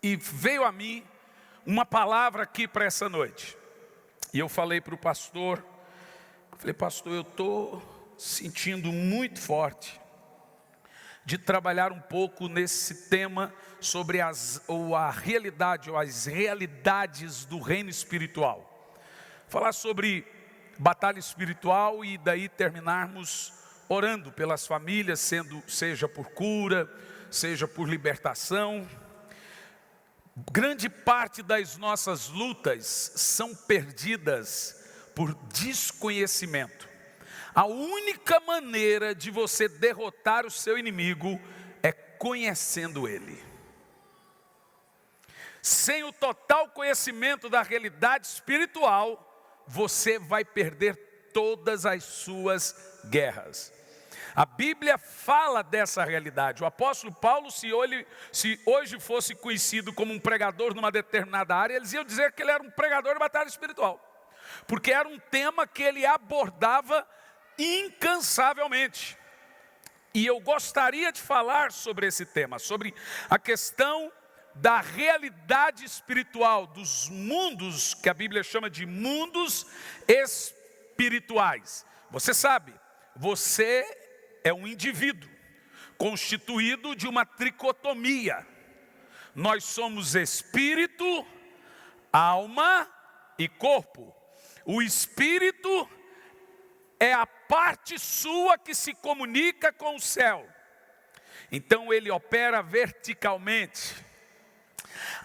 E veio a mim uma palavra aqui para essa noite. E eu falei para o pastor, pastor, eu estou sentindo muito forte de trabalhar um pouco nesse tema sobre a realidade ou as realidades do reino espiritual. Falar sobre batalha espiritual e daí terminarmos orando pelas famílias, seja por cura, seja por libertação. Grande parte das nossas lutas são perdidas por desconhecimento. A única maneira de você derrotar o seu inimigo é conhecendo ele. Sem o total conhecimento da realidade espiritual, você vai perder todas as suas guerras. A Bíblia fala dessa realidade. O apóstolo Paulo, se hoje fosse conhecido como um pregador numa determinada área, eles iam dizer que ele era um pregador de batalha espiritual. Porque era um tema que ele abordava incansavelmente. E eu gostaria de falar sobre esse tema, sobre a questão da realidade espiritual, dos mundos, que a Bíblia chama de mundos espirituais. Você sabe, você é um indivíduo constituído de uma tricotomia. Nós somos espírito, alma e corpo. O espírito é a parte sua que se comunica com o céu. Então ele opera verticalmente.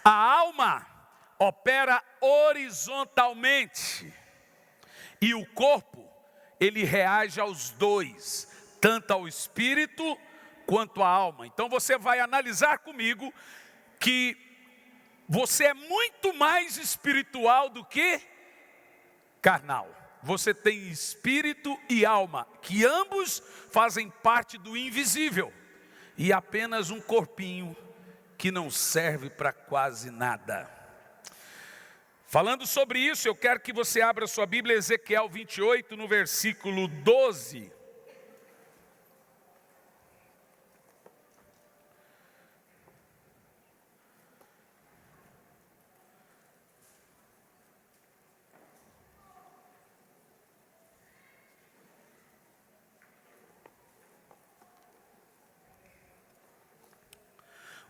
A alma opera horizontalmente. E o corpo, ele reage aos dois, tanto ao espírito quanto à alma. Então você vai analisar comigo que você é muito mais espiritual do que carnal. Você tem espírito e alma, que ambos fazem parte do invisível. E apenas um corpinho que não serve para quase nada. Falando sobre isso, eu quero que você abra sua Bíblia, Ezequiel 28, no versículo 12.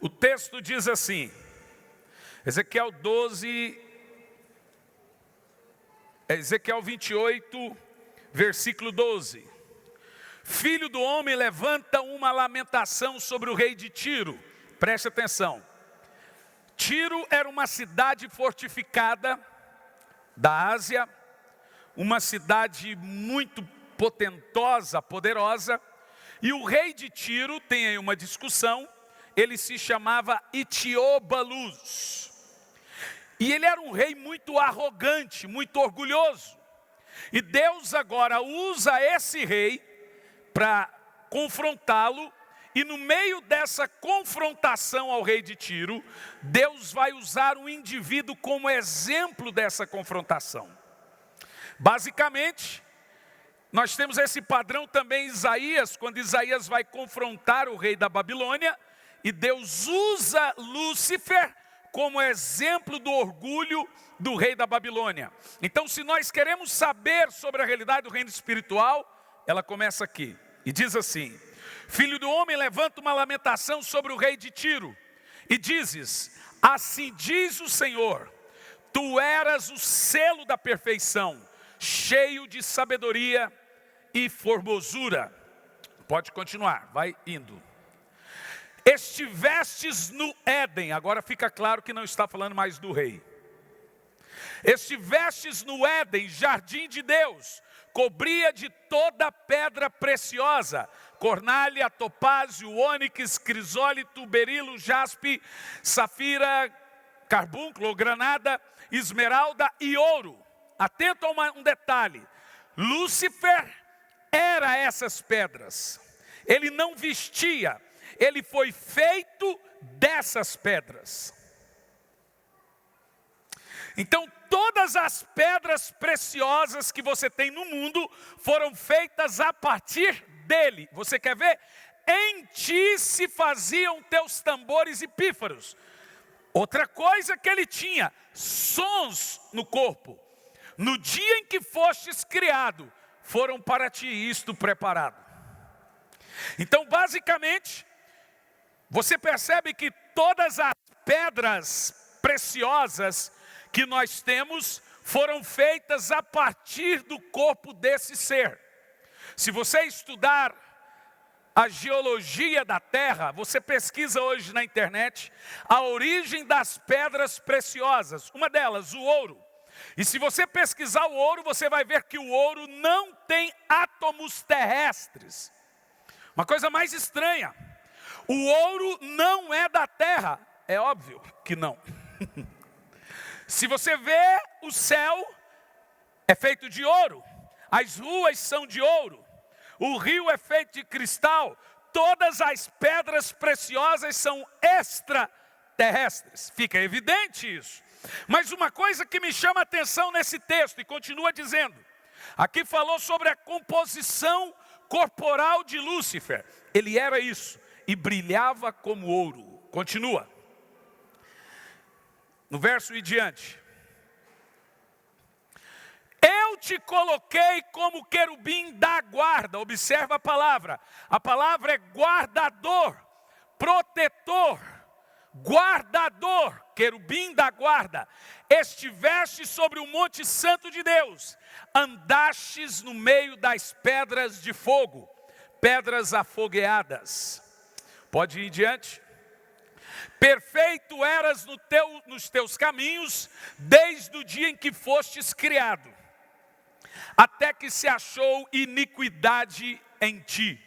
O texto diz assim, Ezequiel 28, versículo 12. Filho do homem, levanta uma lamentação sobre o rei de Tiro. Preste atenção. Tiro era uma cidade fortificada da Ásia, uma cidade muito potentosa, poderosa. E o rei de Tiro, tem aí uma discussão, ele se chamava Itiobalus. E ele era um rei muito arrogante, muito orgulhoso. E Deus agora usa esse rei para confrontá-lo. E no meio dessa confrontação ao rei de Tiro, Deus vai usar um indivíduo como exemplo dessa confrontação. Basicamente, nós temos esse padrão também em Isaías, quando Isaías vai confrontar o rei da Babilônia. E Deus usa Lúcifer como exemplo do orgulho do rei da Babilônia. Então, se nós queremos saber sobre a realidade do reino espiritual, ela começa aqui. E diz assim, filho do homem, levanta uma lamentação sobre o rei de Tiro. E dizes, assim diz o Senhor, tu eras o selo da perfeição, cheio de sabedoria e formosura. Pode continuar, vai indo. Estivestes no Éden, agora fica claro que não está falando mais do rei. Estivestes no Éden, jardim de Deus, cobria de toda pedra preciosa, cornália, topázio, ônix, crisólito, berilo, jaspe, safira, carbúnculo, granada, esmeralda e ouro. Atento a um detalhe, Lúcifer era essas pedras, ele não vestia, ele foi feito dessas pedras. Então todas as pedras preciosas que você tem no mundo foram feitas a partir dele. Você quer ver? Em ti se faziam teus tambores e pífaros. Outra coisa que ele tinha, sons no corpo. No dia em que fostes criado, foram para ti isto preparado. Então, basicamente, você percebe que todas as pedras preciosas que nós temos foram feitas a partir do corpo desse ser. Se você estudar a geologia da Terra, você pesquisa hoje na internet a origem das pedras preciosas. Uma delas, o ouro. E se você pesquisar o ouro, você vai ver que o ouro não tem átomos terrestres. Uma coisa mais estranha. O ouro não é da Terra. É óbvio que não. Se você vê o céu, é feito de ouro. As ruas são de ouro. O rio é feito de cristal. Todas as pedras preciosas são extraterrestres. Fica evidente isso. Mas uma coisa que me chama a atenção nesse texto, e continua dizendo, aqui falou sobre a composição corporal de Lúcifer. Ele era isso, e brilhava como ouro. Continua. No verso em diante. Eu te coloquei como querubim da guarda. Observa a palavra. A palavra é guardador, protetor, guardador, querubim da guarda. Estiveste sobre o monte santo de Deus. Andastes no meio das pedras de fogo, pedras afogueadas. Pode ir diante. Perfeito eras nos teus caminhos, desde o dia em que fostes criado, até que se achou iniquidade em ti.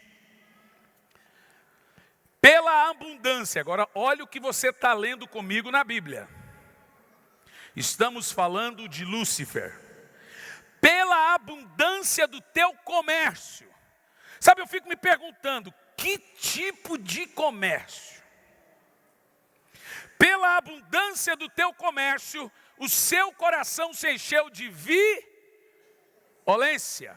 Pela abundância, agora olha o que você está lendo comigo na Bíblia. Estamos falando de Lúcifer. Pela abundância do teu comércio. Sabe, eu fico me perguntando, que tipo de comércio? Pela abundância do teu comércio, o seu coração se encheu de violência,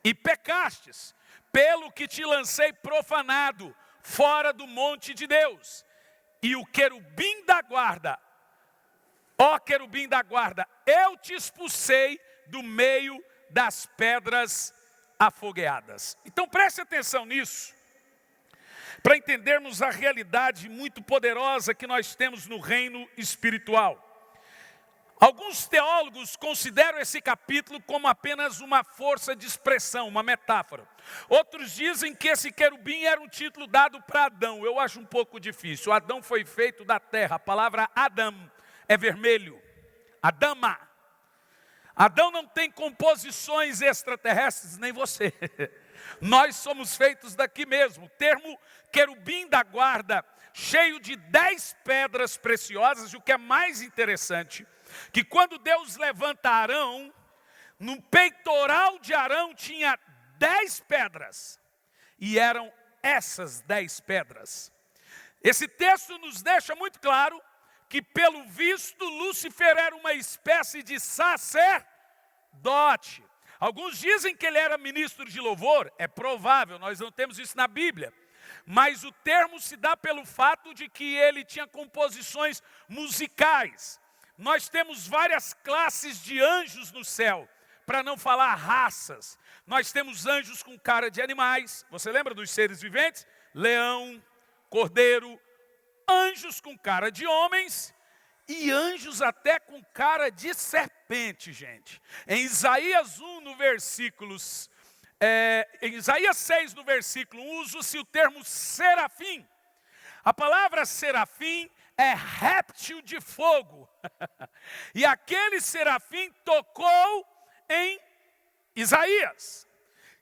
e pecastes, pelo que te lancei profanado, fora do monte de Deus. E o querubim da guarda, ó querubim da guarda, eu te expulsei do meio das pedras afogueadas. Então preste atenção nisso, para entendermos a realidade muito poderosa que nós temos no reino espiritual. Alguns teólogos consideram esse capítulo como apenas uma força de expressão, uma metáfora. Outros dizem que esse querubim era um título dado para Adão. Eu acho um pouco difícil. Adão foi feito da terra. A palavra Adam é vermelho. Adama. Adão não tem composições extraterrestres, nem você. Nós somos feitos daqui mesmo. O termo querubim da guarda, cheio de 10 pedras preciosas. E o que é mais interessante, que quando Deus levanta Arão, no peitoral de Arão tinha 10 pedras. E eram essas 10 pedras. Esse texto nos deixa muito claro que, pelo visto, Lúcifer era uma espécie de sacerdote. Alguns dizem que ele era ministro de louvor. É provável, nós não temos isso na Bíblia. Mas o termo se dá pelo fato de que ele tinha composições musicais. Nós temos várias classes de anjos no céu, para não falar raças. Nós temos anjos com cara de animais. Você lembra dos seres viventes? Leão, cordeiro. Anjos com cara de homens e anjos até com cara de serpente, gente. Em Isaías 1, no versículos... em Isaías 6, no versículo 1, usa-se o termo serafim. A palavra serafim é réptil de fogo. E aquele serafim tocou em Isaías.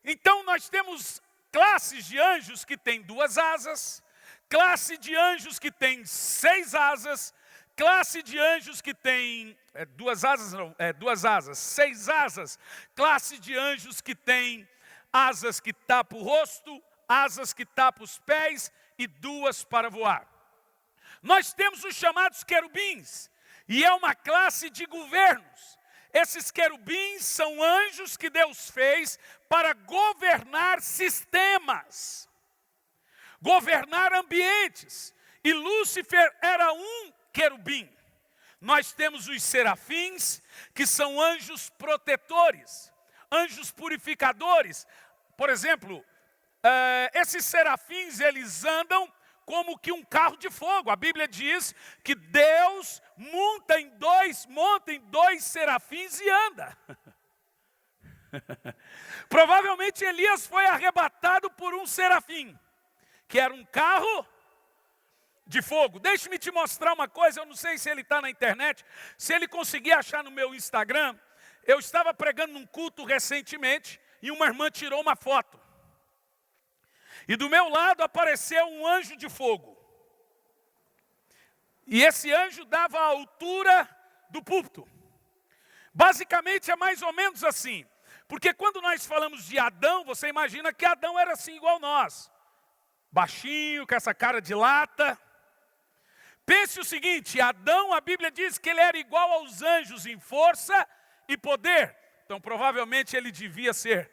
Então nós temos classes de anjos que têm 2 asas, classe de anjos que tem 6 asas, classe de anjos que tem 2 asas, 6 asas, classe de anjos que tem asas que tapam o rosto, asas que tapam os pés e 2 para voar. Nós temos os chamados querubins, e é uma classe de governos. Esses querubins são anjos que Deus fez para governar sistemas, governar ambientes. E Lúcifer era um querubim. Nós temos os serafins, que são anjos protetores, anjos purificadores. Por exemplo, esses serafins, eles andam como que um carro de fogo. A Bíblia diz que Deus monta em dois serafins e anda. Provavelmente Elias foi arrebatado por um serafim, que era um carro de fogo. Deixe-me te mostrar uma coisa, eu não sei se ele está na internet, se ele conseguir achar no meu Instagram. Eu estava pregando num culto recentemente e uma irmã tirou uma foto. E do meu lado apareceu um anjo de fogo. E esse anjo dava a altura do púlpito. Basicamente é mais ou menos assim. Porque quando nós falamos de Adão, você imagina que Adão era assim igual nós. Baixinho, com essa cara de lata. Pense o seguinte, Adão, a Bíblia diz que ele era igual aos anjos em força e poder. Então provavelmente ele devia ser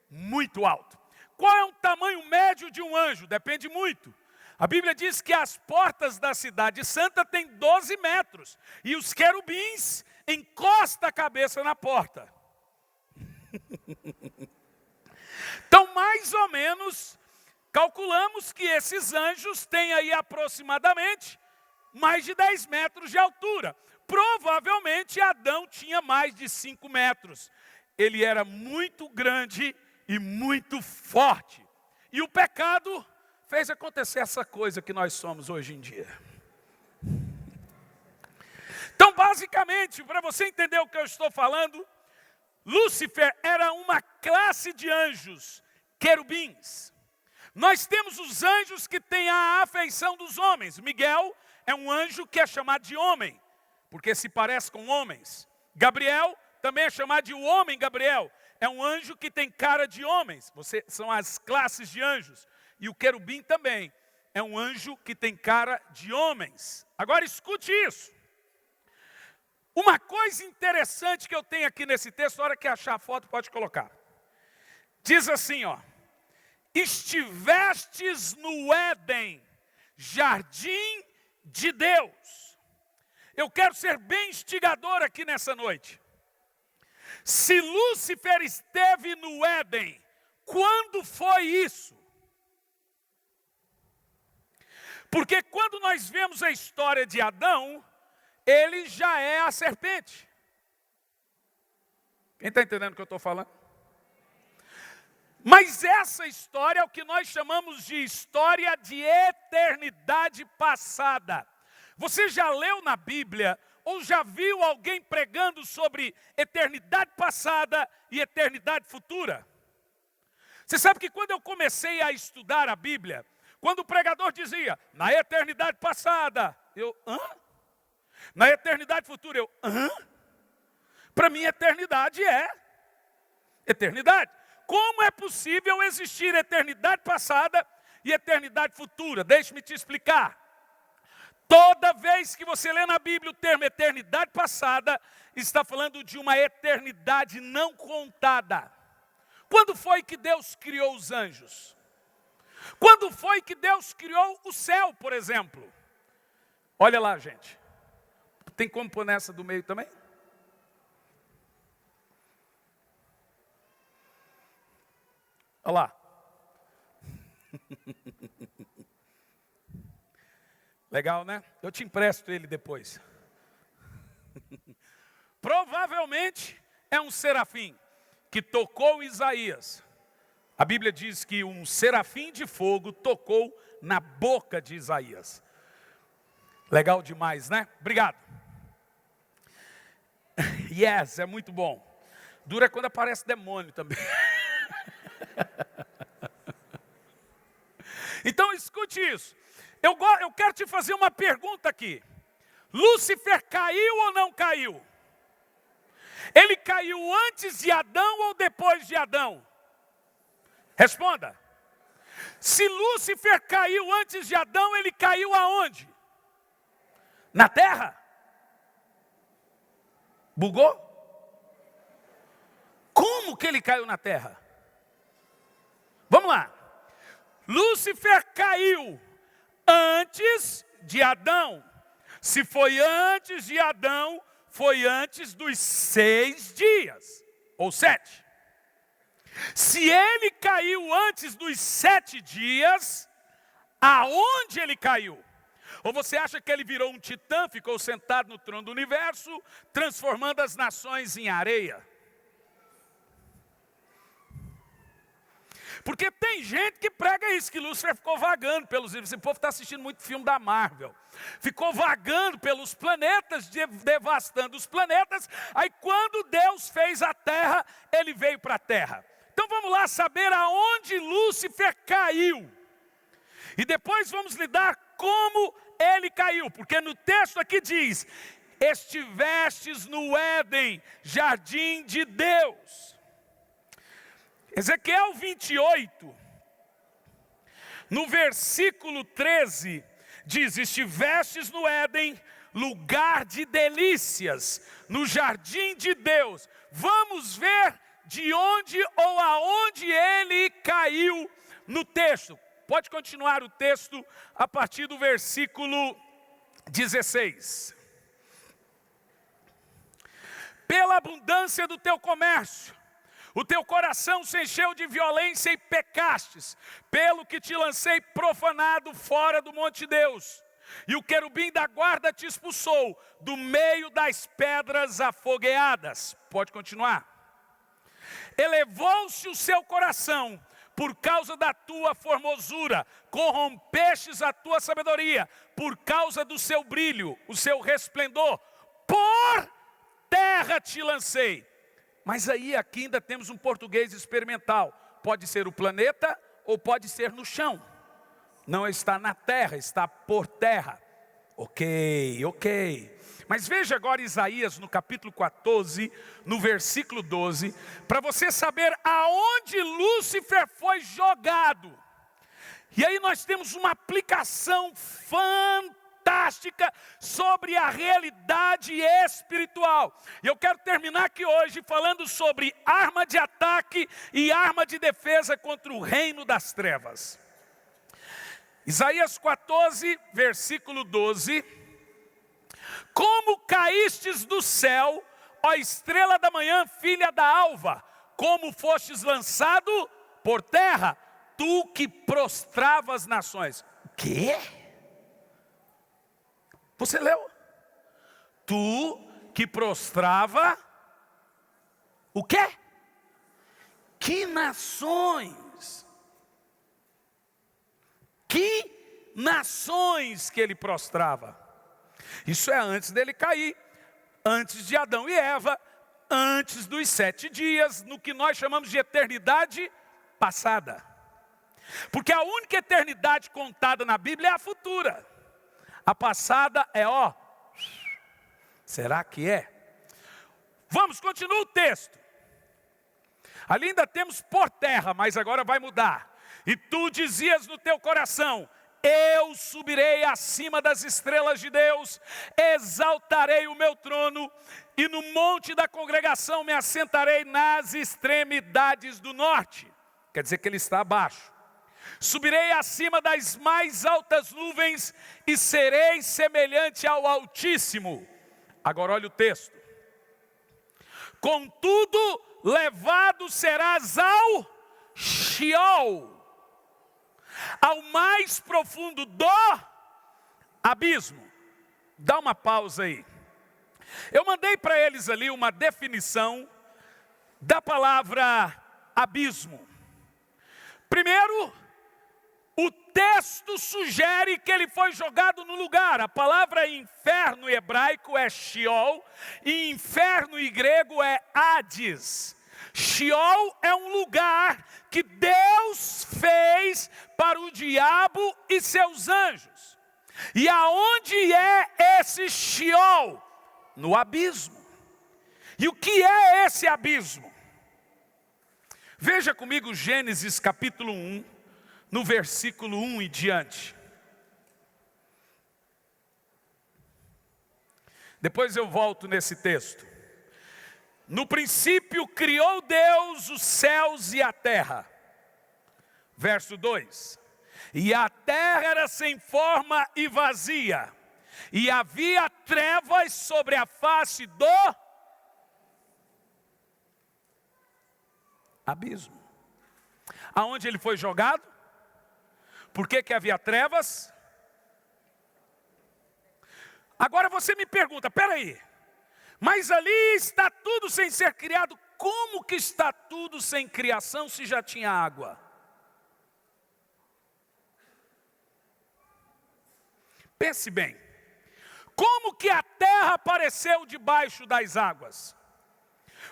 muito alto. Qual é o tamanho médio de um anjo? Depende muito. A Bíblia diz que as portas da cidade santa têm 12 metros. E os querubins encostam a cabeça na porta. Então, mais ou menos, calculamos que esses anjos têm aí aproximadamente mais de 10 metros de altura. Provavelmente Adão tinha mais de 5 metros. Ele era muito grande e muito forte. E o pecado fez acontecer essa coisa que nós somos hoje em dia. Então, basicamente, para você entender o que eu estou falando, Lúcifer era uma classe de anjos, querubins. Nós temos os anjos que têm a afeição dos homens. Miguel é um anjo que é chamado de homem, porque se parece com homens. Gabriel também é chamado de o homem Gabriel. É um anjo que tem cara de homens. São as classes de anjos. E o querubim também é um anjo que tem cara de homens. Agora escute isso. Uma coisa interessante que eu tenho aqui nesse texto, a hora que achar a foto pode colocar. Diz assim, ó. Estivestes no Éden, jardim de Deus. Eu quero ser bem instigador aqui nessa noite. Se Lúcifer esteve no Éden, quando foi isso? Porque quando nós vemos a história de Adão, ele já é a serpente. Quem está entendendo o que eu estou falando? Mas essa história é o que nós chamamos de história de eternidade passada. Você já leu na Bíblia ou já viu alguém pregando sobre eternidade passada e eternidade futura? Você sabe que quando eu comecei a estudar a Bíblia, quando o pregador dizia, na eternidade passada, eu, hã? Na eternidade futura, eu, hã? Para mim, eternidade é eternidade. Como é possível existir eternidade passada e eternidade futura? Deixe-me te explicar. Toda vez que você lê na Bíblia o termo eternidade passada, está falando de uma eternidade não contada. Quando foi que Deus criou os anjos? Quando foi que Deus criou o céu, por exemplo? Olha lá, gente. Tem como pôr nessa do meio também? Olha lá. Legal, né? Eu te empresto ele depois. Provavelmente é um serafim que tocou Isaías. A Bíblia diz que um serafim de fogo tocou na boca de Isaías. Legal demais, né? Obrigado. Yes, é muito bom. Dura quando aparece demônio também. Então escute isso. Eu quero te fazer uma pergunta aqui. Lúcifer caiu ou não caiu? Ele caiu antes de Adão ou depois de Adão? Responda. Se Lúcifer caiu antes de Adão, ele caiu aonde? Na terra? Bugou? Como que ele caiu na terra? Vamos lá. Lúcifer caiu antes de Adão. Se foi antes de Adão, foi antes dos 6 dias, ou 7. Se ele caiu antes dos 7 dias, aonde ele caiu? Ou você acha que ele virou um titã, ficou sentado no trono do universo, transformando as nações em areia? Porque tem gente que prega isso, que Lúcifer ficou vagando pelos... Esse povo está assistindo muito filme da Marvel. Ficou vagando pelos planetas, devastando os planetas. Aí quando Deus fez a terra, ele veio para a terra. Então vamos lá saber aonde Lúcifer caiu. E depois vamos lidar como ele caiu. Porque no texto aqui diz: estivestes no Éden, jardim de Deus. Ezequiel 28, no versículo 13, diz: estivestes no Éden, lugar de delícias, no jardim de Deus. Vamos ver de onde ou aonde ele caiu no texto. Pode continuar o texto a partir do versículo 16. Pela abundância do teu comércio, o teu coração se encheu de violência e pecastes, pelo que te lancei profanado fora do monte de Deus. E o querubim da guarda te expulsou do meio das pedras afogueadas. Pode continuar. Elevou-se o seu coração por causa da tua formosura, corrompestes a tua sabedoria, por causa do seu brilho, o seu resplendor, por terra te lancei. Mas aí aqui ainda temos um português experimental. Pode ser o planeta ou pode ser no chão. Não está na terra, está por terra. Ok. Mas veja agora Isaías no capítulo 14, no versículo 12, para você saber aonde Lúcifer foi jogado. E aí nós temos uma aplicação fantástica sobre a realidade espiritual. E eu quero terminar aqui hoje falando sobre arma de ataque e arma de defesa contra o reino das trevas. Isaías 14, versículo 12. Como caístes do céu, ó estrela da manhã, filha da alva, como fostes lançado por terra, tu que prostrava as nações. O quê? Você leu? Tu que prostrava o quê? Que nações? Que nações que ele prostrava? Isso é antes dele cair, antes de Adão e Eva, antes dos 7 dias, no que nós chamamos de eternidade passada. Porque a única eternidade contada na Bíblia é a futura. A passada é será que é? Vamos, continua o texto. Ali ainda temos por terra, mas agora vai mudar. E tu dizias no teu coração: eu subirei acima das estrelas de Deus, exaltarei o meu trono, e no monte da congregação me assentarei nas extremidades do norte. Quer dizer que ele está abaixo. Subirei acima das mais altas nuvens e serei semelhante ao Altíssimo. Agora olha o texto. Contudo, levado serás ao Sheol, ao mais profundo do abismo. Dá uma pausa aí. Eu mandei para eles ali uma definição da palavra abismo. Primeiro, o texto sugere que ele foi jogado no lugar. A palavra inferno em hebraico é Sheol, e inferno em grego é Hades. Sheol é um lugar que Deus fez para o diabo e seus anjos. E aonde é esse Sheol? No abismo. E o que é esse abismo? Veja comigo Gênesis capítulo 1, no versículo 1 e diante. Depois eu volto nesse texto. No princípio criou Deus os céus e a terra. Verso 2. E a terra era sem forma e vazia, e havia trevas sobre a face do abismo. Aonde ele foi jogado? Por que havia trevas? Agora você me pergunta, peraí, mas ali está tudo sem ser criado, como que está tudo sem criação se já tinha água? Pense bem, como que a terra apareceu debaixo das águas?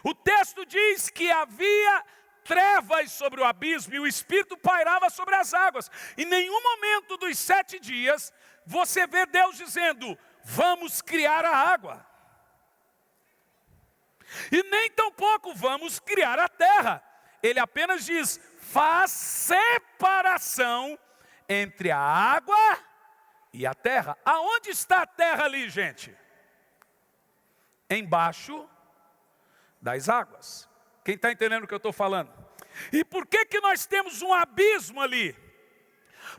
O texto diz que havia trevas sobre o abismo e o Espírito pairava sobre as águas. Em nenhum momento dos 7 dias, você vê Deus dizendo, vamos criar a água. E nem tampouco vamos criar a terra. Ele apenas diz, faz separação entre a água e a terra. Aonde está a terra ali, gente? Embaixo das águas. Quem está entendendo o que eu estou falando? E por que nós temos um abismo ali?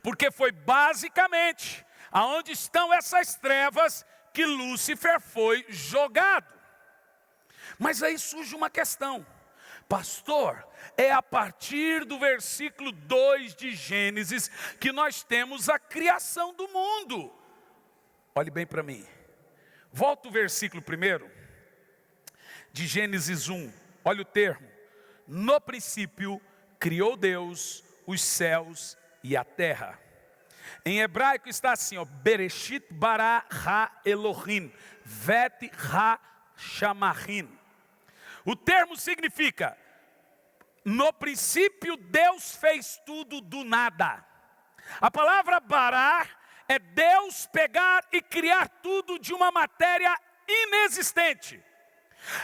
Porque foi basicamente aonde estão essas trevas que Lúcifer foi jogado. Mas aí surge uma questão. Pastor, é a partir do versículo 2 de Gênesis que nós temos a criação do mundo. Olhe bem para mim. Volta o versículo 1 de Gênesis 1. Olha o termo. No princípio criou Deus os céus e a terra. Em hebraico está assim, ó, Bereshit bara ha Elohim, vet ha shamarim. O termo significa, no princípio Deus fez tudo do nada. A palavra bara é Deus pegar e criar tudo de uma matéria inexistente.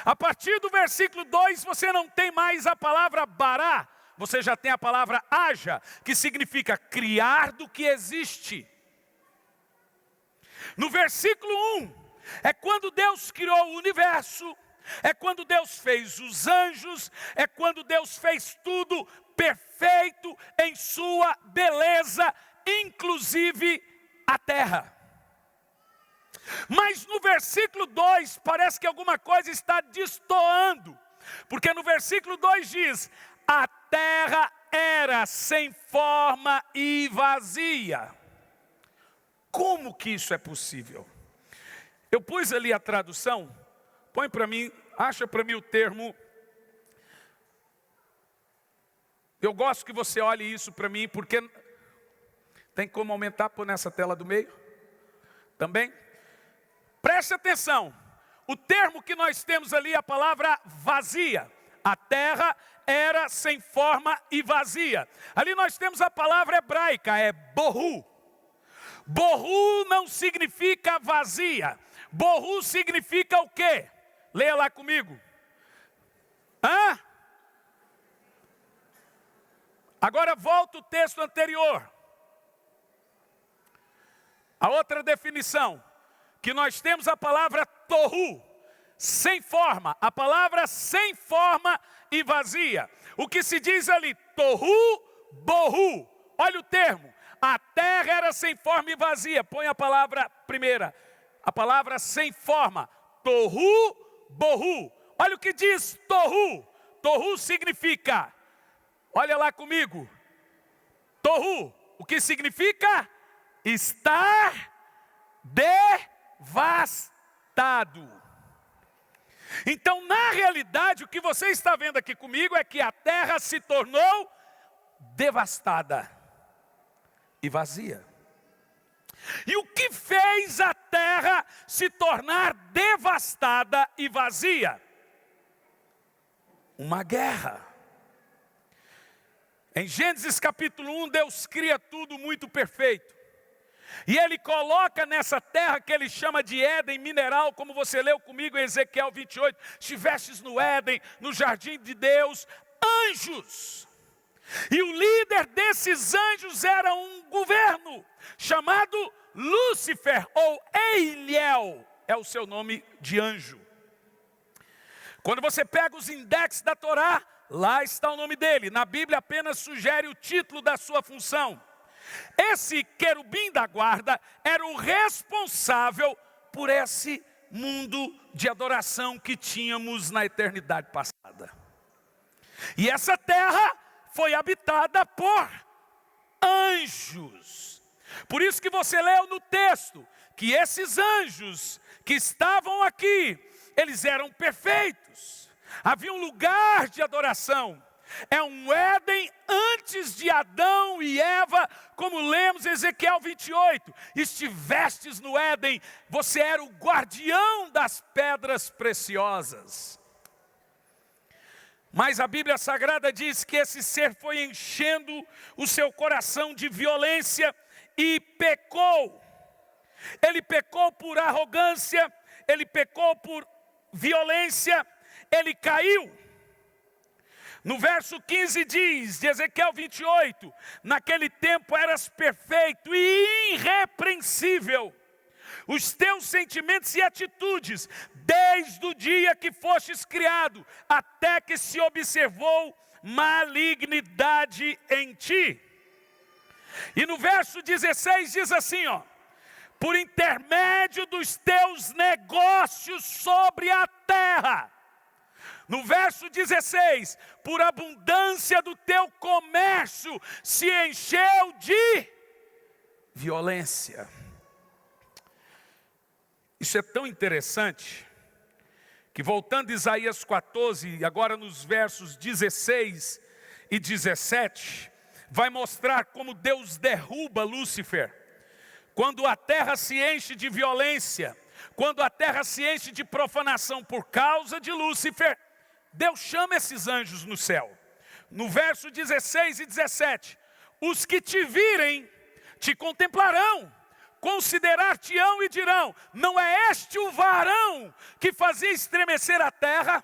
A partir do versículo 2 você não tem mais a palavra bara, você já tem a palavra haja, que significa criar do que existe. No versículo 1, é quando Deus criou o universo, é quando Deus fez os anjos, é quando Deus fez tudo perfeito em sua beleza, inclusive a terra. Mas no versículo 2 parece que alguma coisa está destoando, porque no versículo 2 diz, a terra era sem forma e vazia. Como que isso é possível? Eu pus ali a tradução, põe para mim, acha para mim o termo. Eu gosto que você olhe isso para mim, porque tem como aumentar, pôr nessa tela do meio? Também? Preste atenção, o termo que nós temos ali é a palavra vazia. A terra era sem forma e vazia. Ali nós temos a palavra hebraica, é borru. Borru não significa vazia. Borru significa o quê? Leia lá comigo. Agora volta o texto anterior. A outra definição, que nós temos a palavra torru, sem forma. A palavra sem forma e vazia. O que se diz ali, torru, borru. Olha o termo. A terra era sem forma e vazia. Põe a palavra primeira. A palavra sem forma. Torru, borru. Olha o que diz torru. Torru significa, olha lá comigo. Torru, o que significa? Estar devastado. Então, na realidade, o que você está vendo aqui comigo é que a terra se tornou devastada e vazia. E o que fez a terra se tornar devastada e vazia? Uma guerra. Em Gênesis capítulo 1, Deus cria tudo muito perfeito. E Ele coloca nessa terra que Ele chama de Éden mineral, como você leu comigo em Ezequiel 28. Estivestes no Éden, no jardim de Deus, anjos. E o líder desses anjos era um governo, chamado Lúcifer, ou Eiliel, é o seu nome de anjo. Quando você pega os indexes da Torá, lá está o nome dele. Na Bíblia apenas sugere o título da sua função. Esse querubim da guarda era o responsável por esse mundo de adoração que tínhamos na eternidade passada. E essa terra foi habitada por anjos. Por isso que você leu no texto que esses anjos que estavam aqui, eles eram perfeitos. Havia um lugar de adoração. É um Éden antes de Adão e Eva, como lemos em Ezequiel 28. Estivestes no Éden, você era o guardião das pedras preciosas. Mas a Bíblia Sagrada diz que esse ser foi enchendo o seu coração de violência e pecou. Ele pecou por arrogância, ele pecou por violência, ele caiu. No verso 15 diz, de Ezequiel 28, naquele tempo eras perfeito e irrepreensível. Os teus sentimentos e atitudes, desde o dia que fostes criado, até que se observou malignidade em ti. E no verso 16 diz assim, por intermédio dos teus negócios sobre a terra. No verso 16, por abundância do teu comércio, se encheu de violência. Isso é tão interessante, que voltando a Isaías 14, agora nos versos 16 e 17, vai mostrar como Deus derruba Lúcifer. Quando a terra se enche de violência, quando a terra se enche de profanação por causa de Lúcifer, Deus chama esses anjos no céu. No verso 16 e 17, os que te virem, te contemplarão, considerar-te-ão e dirão, não é este o varão que fazia estremecer a terra,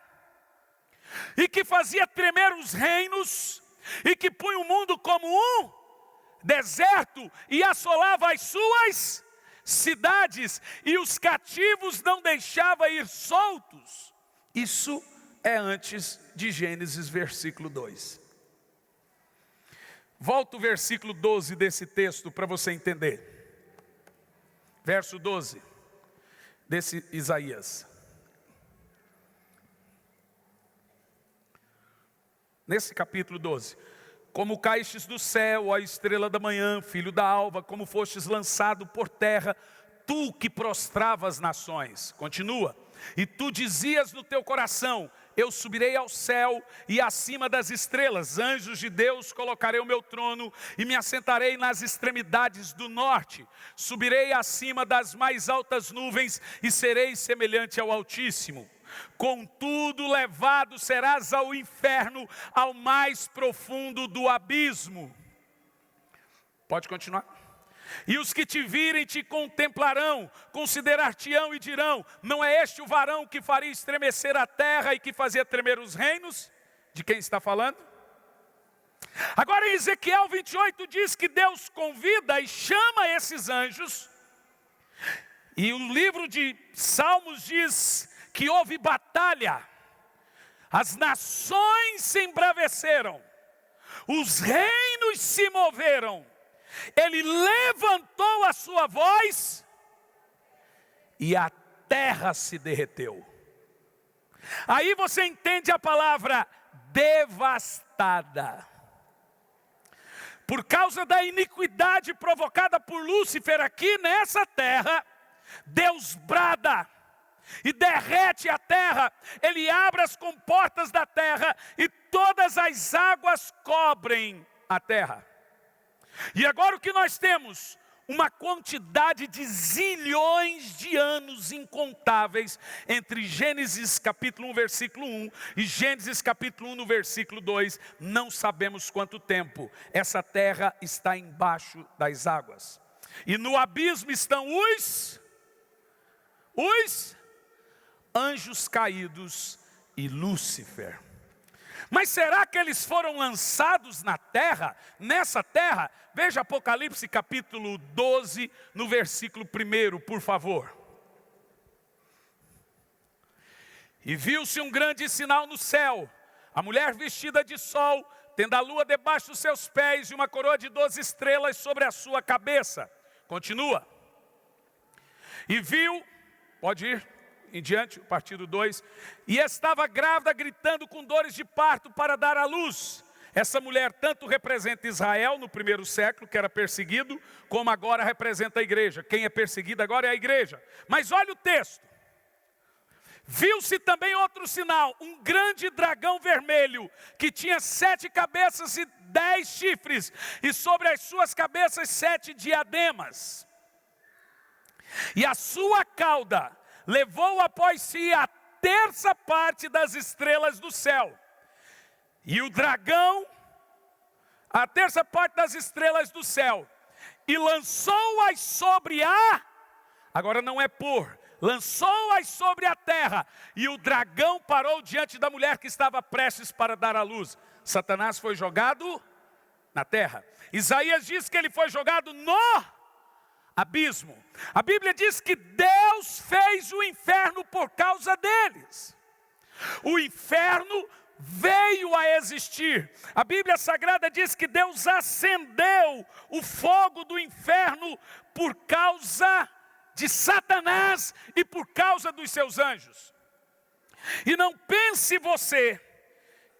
e que fazia tremer os reinos, e que punha o mundo como um deserto, e assolava as suas cidades, e os cativos não deixava ir soltos. Isso é antes de Gênesis, versículo 2. Volta o versículo 12 desse texto para você entender. Verso 12, desse Isaías. Nesse capítulo 12. Como caístes do céu, ó estrela da manhã, filho da alva, como fostes lançado por terra, tu que prostrava as nações. Continua. E tu dizias no teu coração, eu subirei ao céu e acima das estrelas, anjos de Deus, colocarei o meu trono e me assentarei nas extremidades do norte. Subirei acima das mais altas nuvens e serei semelhante ao Altíssimo. Contudo, levado serás ao inferno, ao mais profundo do abismo. Pode continuar. E os que te virem te contemplarão, considerar-te-ão e dirão, não é este o varão que faria estremecer a terra e que fazia tremer os reinos? De quem está falando? Agora em Ezequiel 28 diz que Deus convida e chama esses anjos. E o livro de Salmos diz que houve batalha. As nações se embraveceram, os reinos se moveram. Ele levantou a sua voz e a terra se derreteu. Aí você entende a palavra devastada. Por causa da iniquidade provocada por Lúcifer aqui nessa terra, Deus brada e derrete a terra. Ele abre as comportas da terra e todas as águas cobrem a terra. E agora o que nós temos? Uma quantidade de zilhões de anos incontáveis entre Gênesis capítulo 1, versículo 1 e Gênesis capítulo 1, no versículo 2. Não sabemos quanto tempo essa terra está embaixo das águas. E no abismo estão os anjos caídos e Lúcifer. Mas será que eles foram lançados na terra, nessa terra? Veja Apocalipse capítulo 12, no versículo 1, por favor. E viu-se um grande sinal no céu, a mulher vestida de sol, tendo a lua debaixo dos seus pés e uma coroa de 12 estrelas sobre a sua cabeça. Continua. E viu, pode ir em diante, partido 2, e estava grávida, gritando com dores de parto para dar à luz. Essa mulher tanto representa Israel no primeiro século, que era perseguido, como agora representa a igreja. Quem é perseguido agora é a igreja. Mas olha o texto. Viu-se também outro sinal, um grande dragão vermelho, que tinha 7 cabeças e 10 chifres, e sobre as suas cabeças 7 diademas. E a sua cauda levou após si a terça parte das estrelas do céu. E o dragão, a terça parte das estrelas do céu, e lançou-as sobre agora não é lançou-as sobre a terra, e o dragão parou diante da mulher que estava prestes para dar à luz. Satanás foi jogado na terra. Isaías diz que ele foi jogado no abismo. A Bíblia diz que Deus fez o inferno por causa deles. O inferno veio a existir. A Bíblia Sagrada diz que Deus acendeu o fogo do inferno por causa de Satanás e por causa dos seus anjos. E não pense você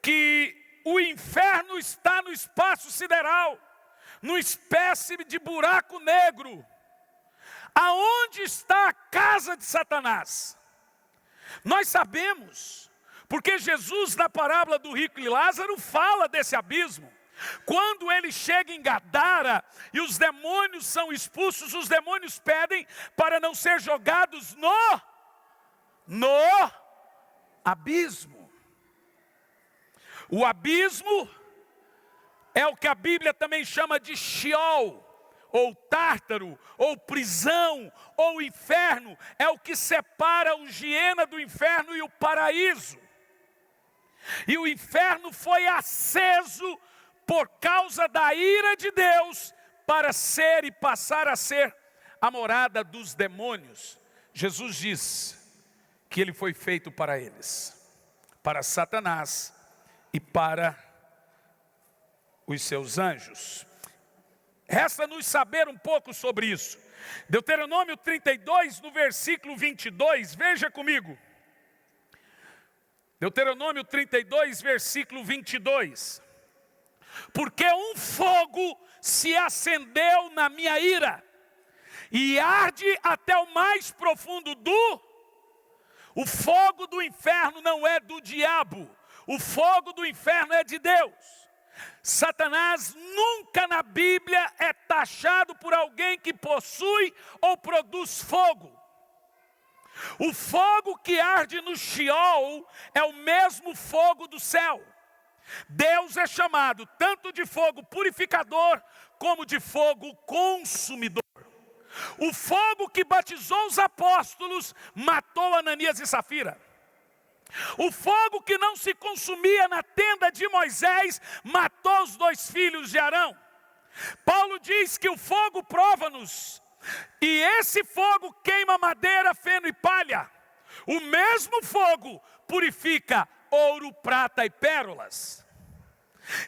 que o inferno está no espaço sideral, numa espécie de buraco negro. Aonde está a casa de Satanás? Nós sabemos, porque Jesus, na parábola do rico e Lázaro, fala desse abismo. Quando ele chega em Gadara e os demônios são expulsos, os demônios pedem para não ser jogados no abismo. O abismo é o que a Bíblia também chama de Sheol, ou Tártaro, ou prisão, ou inferno. É o que separa o Giena do inferno e o paraíso. E o inferno foi aceso por causa da ira de Deus, para ser e passar a ser a morada dos demônios. Jesus diz que ele foi feito para eles, para Satanás e para os seus anjos. Resta-nos saber um pouco sobre isso. Deuteronômio 32, no versículo 22, veja comigo. Deuteronômio 32, versículo 22. Porque um fogo se acendeu na minha ira, e arde até o mais profundo O fogo do inferno não é do diabo, o fogo do inferno é de Deus. Satanás nunca na Bíblia é taxado por alguém que possui ou produz fogo. O fogo que arde no Sheol é o mesmo fogo do céu. Deus é chamado tanto de fogo purificador, como de fogo consumidor. O fogo que batizou os apóstolos matou Ananias e Safira. O fogo que não se consumia na tenda de Moisés matou os 2 filhos de Arão. Paulo diz que o fogo prova-nos, e esse fogo queima madeira, feno e palha. O mesmo fogo purifica ouro, prata e pérolas.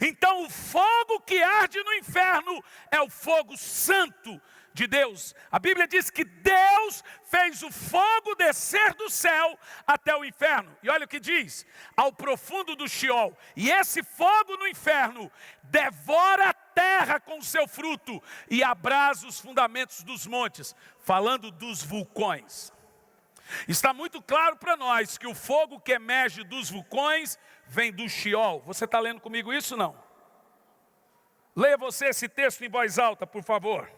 Então o fogo que arde no inferno é o fogo santo de Deus. A Bíblia diz que Deus fez o fogo descer do céu até o inferno. E olha o que diz: ao profundo do Sheol. E esse fogo no inferno devora a terra com o seu fruto e abrasa os fundamentos dos montes. Falando dos vulcões. Está muito claro para nós que o fogo que emerge dos vulcões vem do Sheol. Você está lendo comigo isso, não? Leia você esse texto em voz alta, por favor.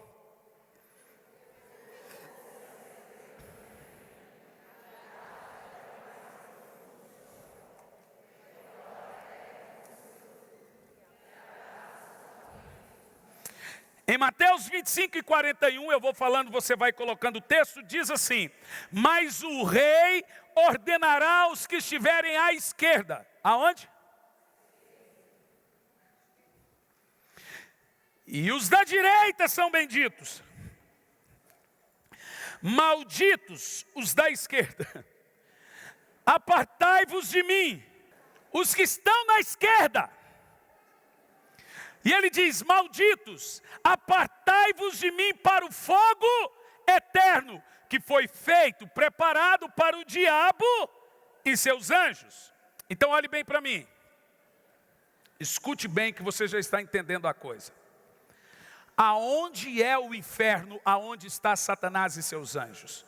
Em Mateus 25 e 41, eu vou falando, você vai colocando o texto, diz assim: mas o rei ordenará os que estiverem à esquerda. Aonde? E os da direita são benditos. Malditos os da esquerda. Apartai-vos de mim. Os que estão na esquerda E ele diz: malditos, apartai-vos de mim para o fogo eterno, que foi feito, preparado para o diabo e seus anjos. Então olhe bem para mim. Escute bem que você já está entendendo a coisa. Aonde é o inferno? Aonde está Satanás e seus anjos?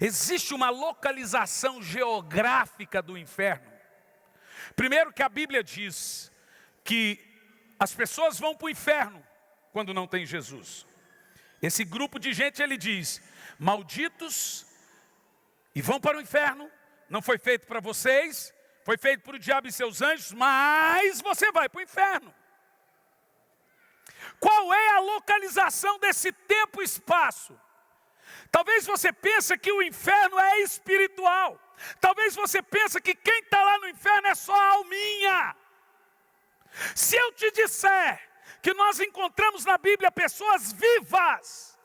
Existe uma localização geográfica do inferno. Primeiro que a Bíblia diz que as pessoas vão para o inferno quando não tem Jesus. Esse grupo de gente, ele diz: malditos, e vão para o inferno, não foi feito para vocês, foi feito para o diabo e seus anjos, mas você vai para o inferno. Qual é a localização desse tempo e espaço? Talvez você pense que o inferno é espiritual. Talvez você pense que quem está lá no inferno é só a alminha. Se eu te disser que nós encontramos na Bíblia pessoas vivas,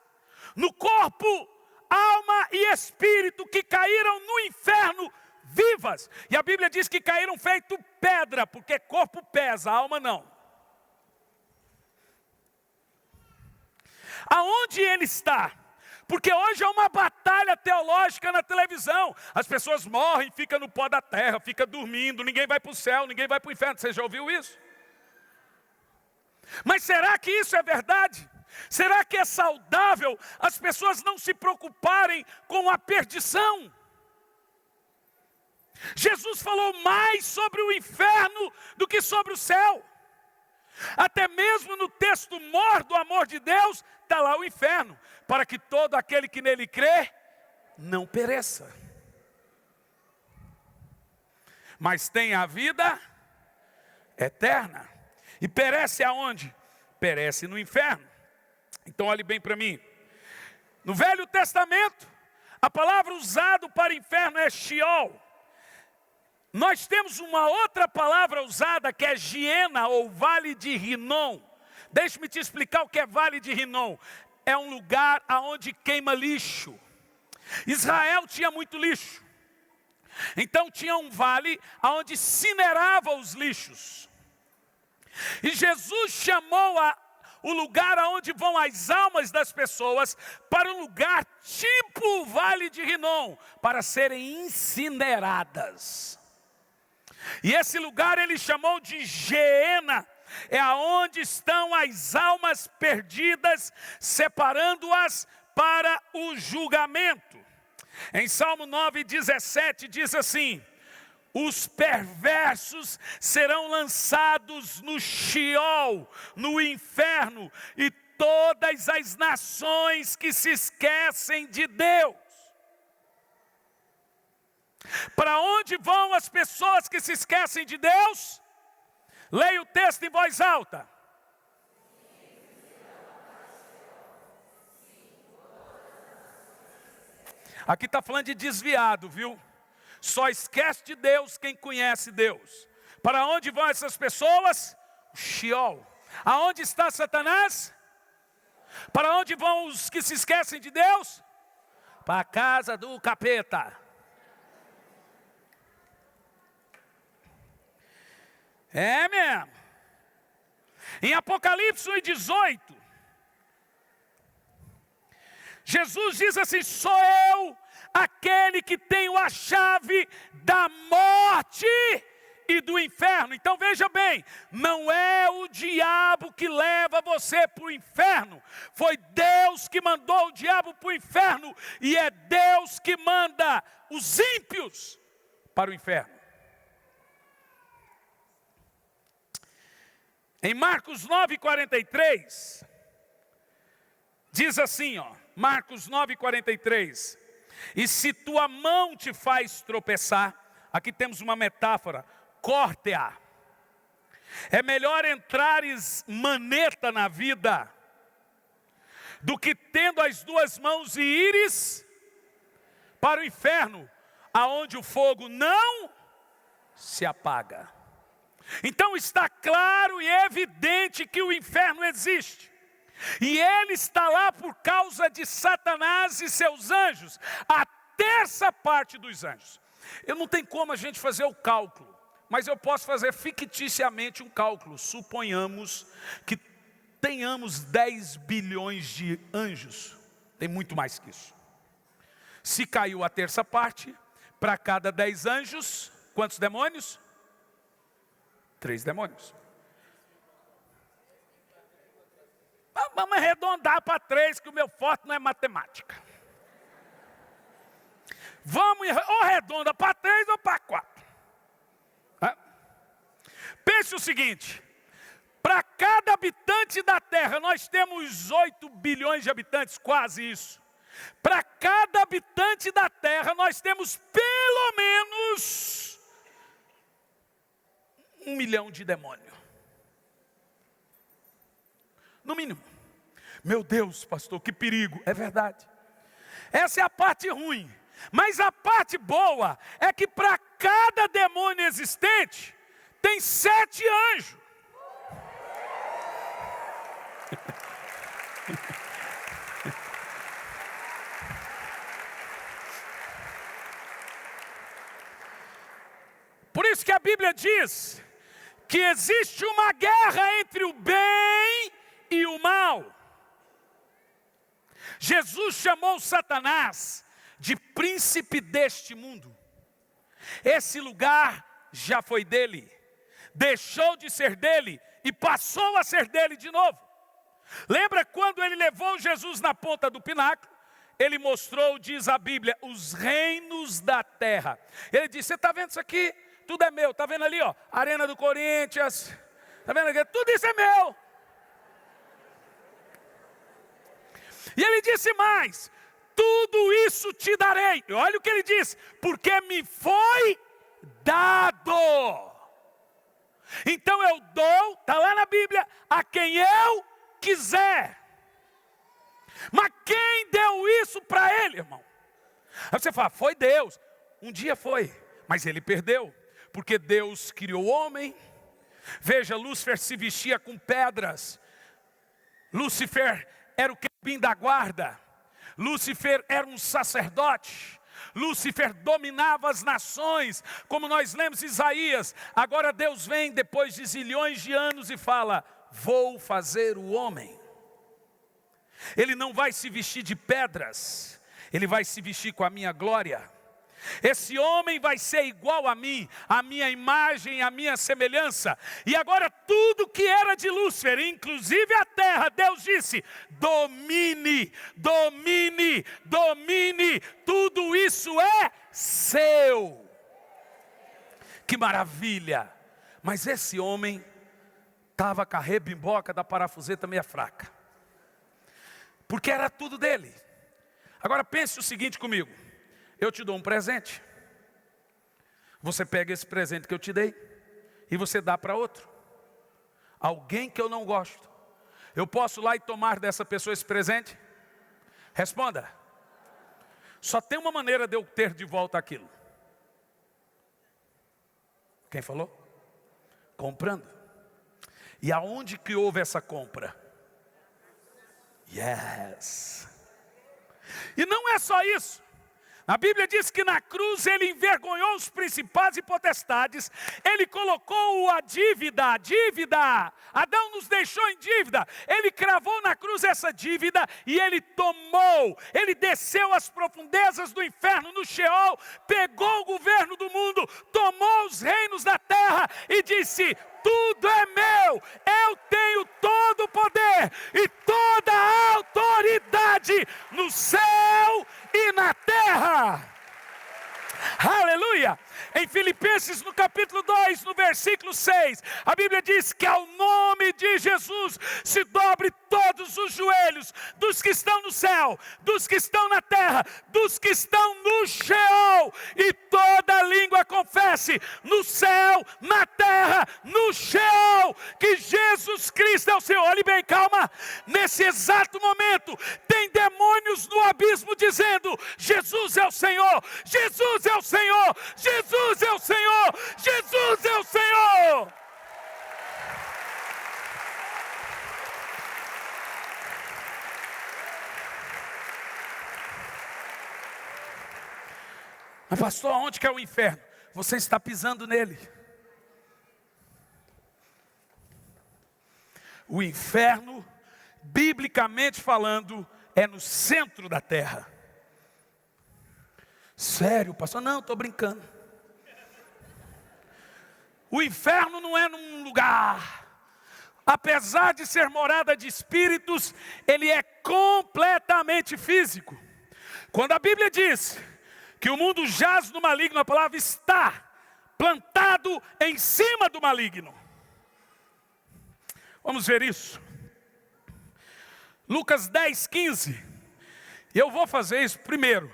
no corpo, alma e espírito, que caíram no inferno vivas. E a Bíblia diz que caíram feito pedra, porque corpo pesa, alma não. Aonde ele está? Porque hoje é uma batalha teológica na televisão. As pessoas morrem, ficam no pó da terra, ficam dormindo, ninguém vai para o céu, ninguém vai para o inferno. Você já ouviu isso? Mas será que isso é verdade? Será que é saudável as pessoas não se preocuparem com a perdição? Jesus falou mais sobre o inferno do que sobre o céu. Até mesmo no texto maior do amor de Deus, está lá o inferno, para que todo aquele que nele crê, não pereça, mas tenha a vida eterna. E perece aonde? Perece no inferno. Então olhe bem para mim. No Velho Testamento, a palavra usada para inferno é Sheol. Nós temos uma outra palavra usada que é Giena ou Vale de Rinom. Deixe-me te explicar o que é Vale de Rinom. É um lugar onde queima lixo. Israel tinha muito lixo. Então tinha um vale onde incinerava os lixos. E Jesus chamou o lugar onde vão as almas das pessoas para um lugar tipo o Vale de Rinom, para serem incineradas. E esse lugar ele chamou de Geena. É aonde estão as almas perdidas, separando-as para o julgamento. Em Salmo 9:17 diz assim: os perversos serão lançados no Sheol, no inferno, e todas as nações que se esquecem de Deus. Para onde vão as pessoas que se esquecem de Deus? Leia o texto em voz alta. Aqui está falando de desviado, viu? Só esquece de Deus quem conhece Deus. Para onde vão essas pessoas? O Sheol. Aonde está Satanás? Para onde vão os que se esquecem de Deus? Para a casa do capeta. É mesmo. Em Apocalipse 1:18, Jesus diz assim: sou eu aquele que tenho a chave da morte e do inferno. Então veja bem, não é o diabo que leva você para o inferno. Foi Deus que mandou o diabo para o inferno. E é Deus que manda os ímpios para o inferno. Em Marcos 9:43, diz assim, Marcos 9:43, e se tua mão te faz tropeçar, aqui temos uma metáfora, corte-a. É melhor entrares maneta na vida, do que tendo as duas mãos e ires para o inferno, aonde o fogo não se apaga. Então está claro e evidente que o inferno existe. E ele está lá por causa de Satanás e seus anjos. A terça parte dos anjos. Eu não tenho como a gente fazer o cálculo. mas eu posso fazer ficticiamente um cálculo. Suponhamos que tenhamos 10 bilhões de anjos. Tem muito mais que isso. Se caiu a terça parte, para cada 10 anjos, quantos demônios? 3 demônios. Vamos arredondar para 3, que o meu forte não é matemática. Vamos, ou arredonda para 3 ou para 4. Pense o seguinte: para cada habitante da terra, nós temos 8 bilhões de habitantes, quase isso. Para cada habitante da terra, nós temos pelo menos 1 milhão de demônios. No mínimo. Meu Deus, pastor, que perigo. É verdade. Essa é a parte ruim. Mas a parte boa é que para cada demônio existente, tem 7 anjos. Por isso que a Bíblia diz que existe uma guerra entre o bem e o mal. Jesus chamou Satanás de príncipe deste mundo. Esse lugar já foi dele, deixou de ser dele e passou a ser dele de novo. Lembra quando ele levou Jesus na ponta do pináculo? Ele mostrou, diz a Bíblia, os reinos da terra. Ele disse: você está vendo isso aqui? Tudo é meu. Está vendo ali, ó, Arena do Corinthians? Está vendo aqui? Tudo isso é meu. E ele disse mais: tudo isso te darei. Olha o que ele diz: porque me foi dado. Então eu dou, está lá na Bíblia, a quem eu quiser. Mas quem deu isso para ele, irmão? Aí você fala: foi Deus. Um dia foi, mas ele perdeu, porque Deus criou o homem. Veja, Lúcifer se vestia com pedras. Lúcifer era o querubim da guarda. Lúcifer era um sacerdote. Lúcifer dominava as nações, como nós lemos em Isaías. Agora Deus vem depois de zilhões de anos e fala: vou fazer o homem. Ele não vai se vestir de pedras, ele vai se vestir com a minha glória. Esse homem vai ser igual a mim, a minha imagem, a minha semelhança. E agora tudo que era de Lúcifer, inclusive a terra, Deus disse: domine, domine, domine. Tudo isso é seu. Que maravilha. Mas esse homem estava com a rebimboca da parafuseta meia fraca, porque era tudo dele. Agora pense o seguinte comigo: eu te dou um presente, você pega esse presente que eu te dei e você dá para outro, alguém que eu não gosto. Eu posso ir lá e tomar dessa pessoa esse presente? Responda. Só tem uma maneira de eu ter de volta aquilo. Quem falou? Comprando. E aonde que houve essa compra? Yes. E não é só isso. A Bíblia diz que na cruz ele envergonhou os principados e potestades. Ele colocou a dívida. Adão nos deixou em dívida. Ele cravou na cruz essa dívida e ele tomou. Ele desceu às profundezas do inferno, no Sheol, pegou o governo do mundo, tomou os reinos da terra e disse: tudo é meu, eu tenho todo o poder e toda a autoridade no céu e na terra. Aleluia! Em Filipenses, no capítulo 2, no versículo 6, a Bíblia diz que ao nome de Jesus se dobre todos os joelhos, dos que estão no céu, dos que estão na terra, dos que estão no Sheol, e toda língua confesse, no céu, na terra, no Sheol, que Jesus Cristo é o Senhor. Olhe bem, calma. Nesse exato momento, tem demônios no abismo dizendo: Jesus é o Senhor, Jesus é o Senhor, Jesus é o Senhor, Jesus é o Senhor. Mas pastor, onde que é o inferno? Você está pisando nele. O inferno, biblicamente falando, é no centro da terra. Sério, pastor? Não, estou brincando. O inferno não é num lugar. Apesar de ser morada de espíritos, ele é completamente físico. Quando a Bíblia diz que o mundo jaz no maligno, a palavra está plantado em cima do maligno. Vamos ver isso. Lucas 10, 15. Eu vou fazer isso primeiro,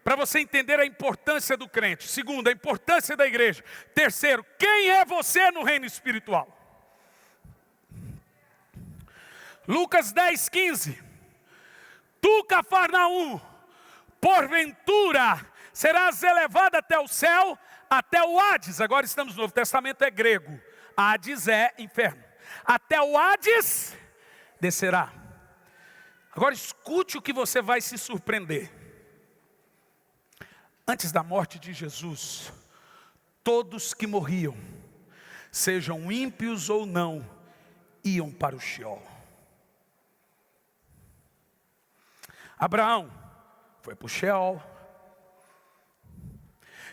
para você entender a importância do crente. Segundo, a importância da igreja. Terceiro, quem é você no reino espiritual? Lucas 10, 15. Tu, Cafarnaum, porventura serás elevado até o céu, até o Hades. Agora estamos no Novo Testamento, é grego. Hades é inferno. Até o Hades descerá. Agora escute o que você vai se surpreender. Antes da morte de Jesus, todos que morriam, sejam ímpios ou não, iam para o Sheol. Abraão foi para o Sheol.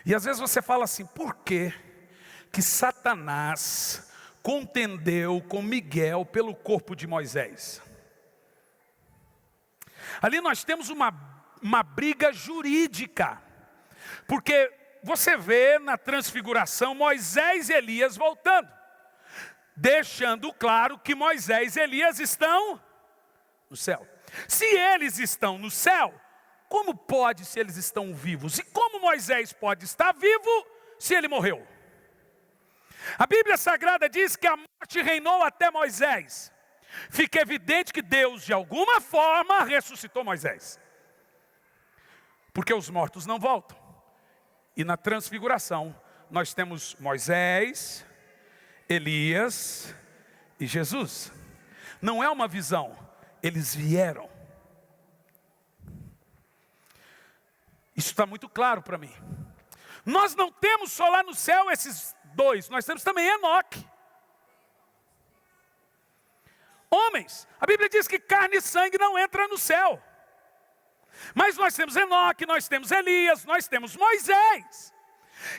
E às vezes você fala assim, por que Satanás contendeu com Miguel pelo corpo de Moisés? Ali nós temos uma briga jurídica. Porque você vê na transfiguração Moisés e Elias voltando, deixando claro que Moisés e Elias estão no céu. Se eles estão no céu, como pode se eles estão vivos? E como Moisés pode estar vivo se ele morreu? A Bíblia Sagrada diz que a morte reinou até Moisés. Fica evidente que Deus de alguma forma ressuscitou Moisés. Porque os mortos não voltam. E na transfiguração, nós temos Moisés, Elias e Jesus. Não é uma visão, eles vieram. Isso está muito claro para mim. Nós não temos só lá no céu esses dois, nós temos também Enoque. Homens, a Bíblia diz que carne e sangue não entra no céu. Mas nós temos Enoque, nós temos Elias, nós temos Moisés.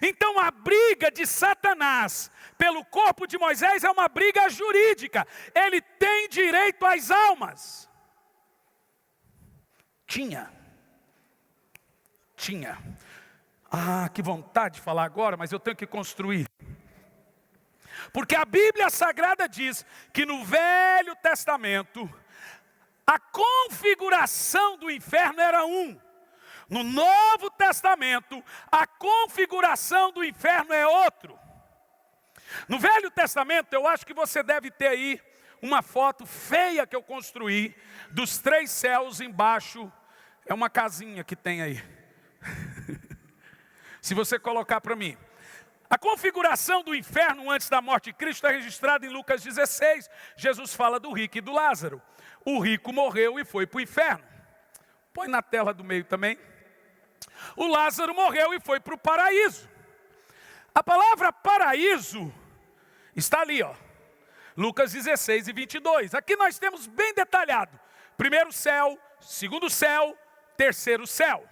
Então a briga de Satanás pelo corpo de Moisés é uma briga jurídica. Ele tem direito às almas. Tinha. Ah, que vontade de falar agora, mas eu tenho que construir. Porque a Bíblia Sagrada diz que no Velho Testamento a configuração do inferno era um. No Novo Testamento, a configuração do inferno é outro. No Velho Testamento, eu acho que você deve ter aí uma foto feia que eu construí, dos 3 céus embaixo. É uma casinha que tem aí. Se você colocar para mim. A configuração do inferno antes da morte de Cristo é registrada em Lucas 16. Jesus fala do rico e do Lázaro. O rico morreu e foi para o inferno. Põe na tela do meio também. O Lázaro morreu e foi para o paraíso. A palavra paraíso está ali, ó. Lucas 16 e 22. Aqui nós temos bem detalhado. Primeiro céu, segundo céu, terceiro céu.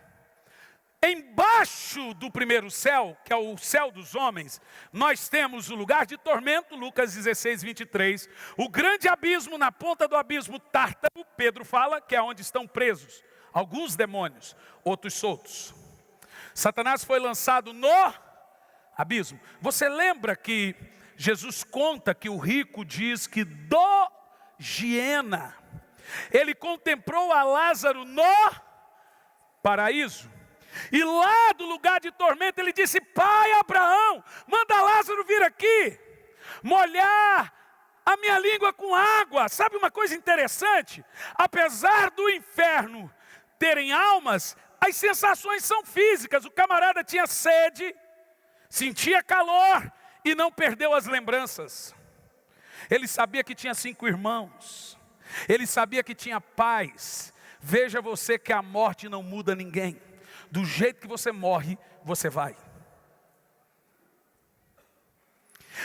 Embaixo do primeiro céu, que é o céu dos homens, nós temos o lugar de tormento, Lucas 16, 23. O grande abismo, na ponta do abismo Tártaro, Pedro fala que é onde estão presos alguns demônios, outros soltos. Satanás foi lançado no abismo. Você lembra que Jesus conta que o rico diz que do Giena ele contemplou a Lázaro no paraíso. E lá do lugar de tormento ele disse: pai Abraão, manda Lázaro vir aqui, molhar a minha língua com água. Sabe uma coisa interessante? Apesar do inferno terem almas, as sensações são físicas. O camarada tinha sede, sentia calor e não perdeu as lembranças. Ele sabia que tinha 5 irmãos, ele sabia que tinha pais. Veja você que a morte não muda ninguém. Do jeito que você morre, você vai.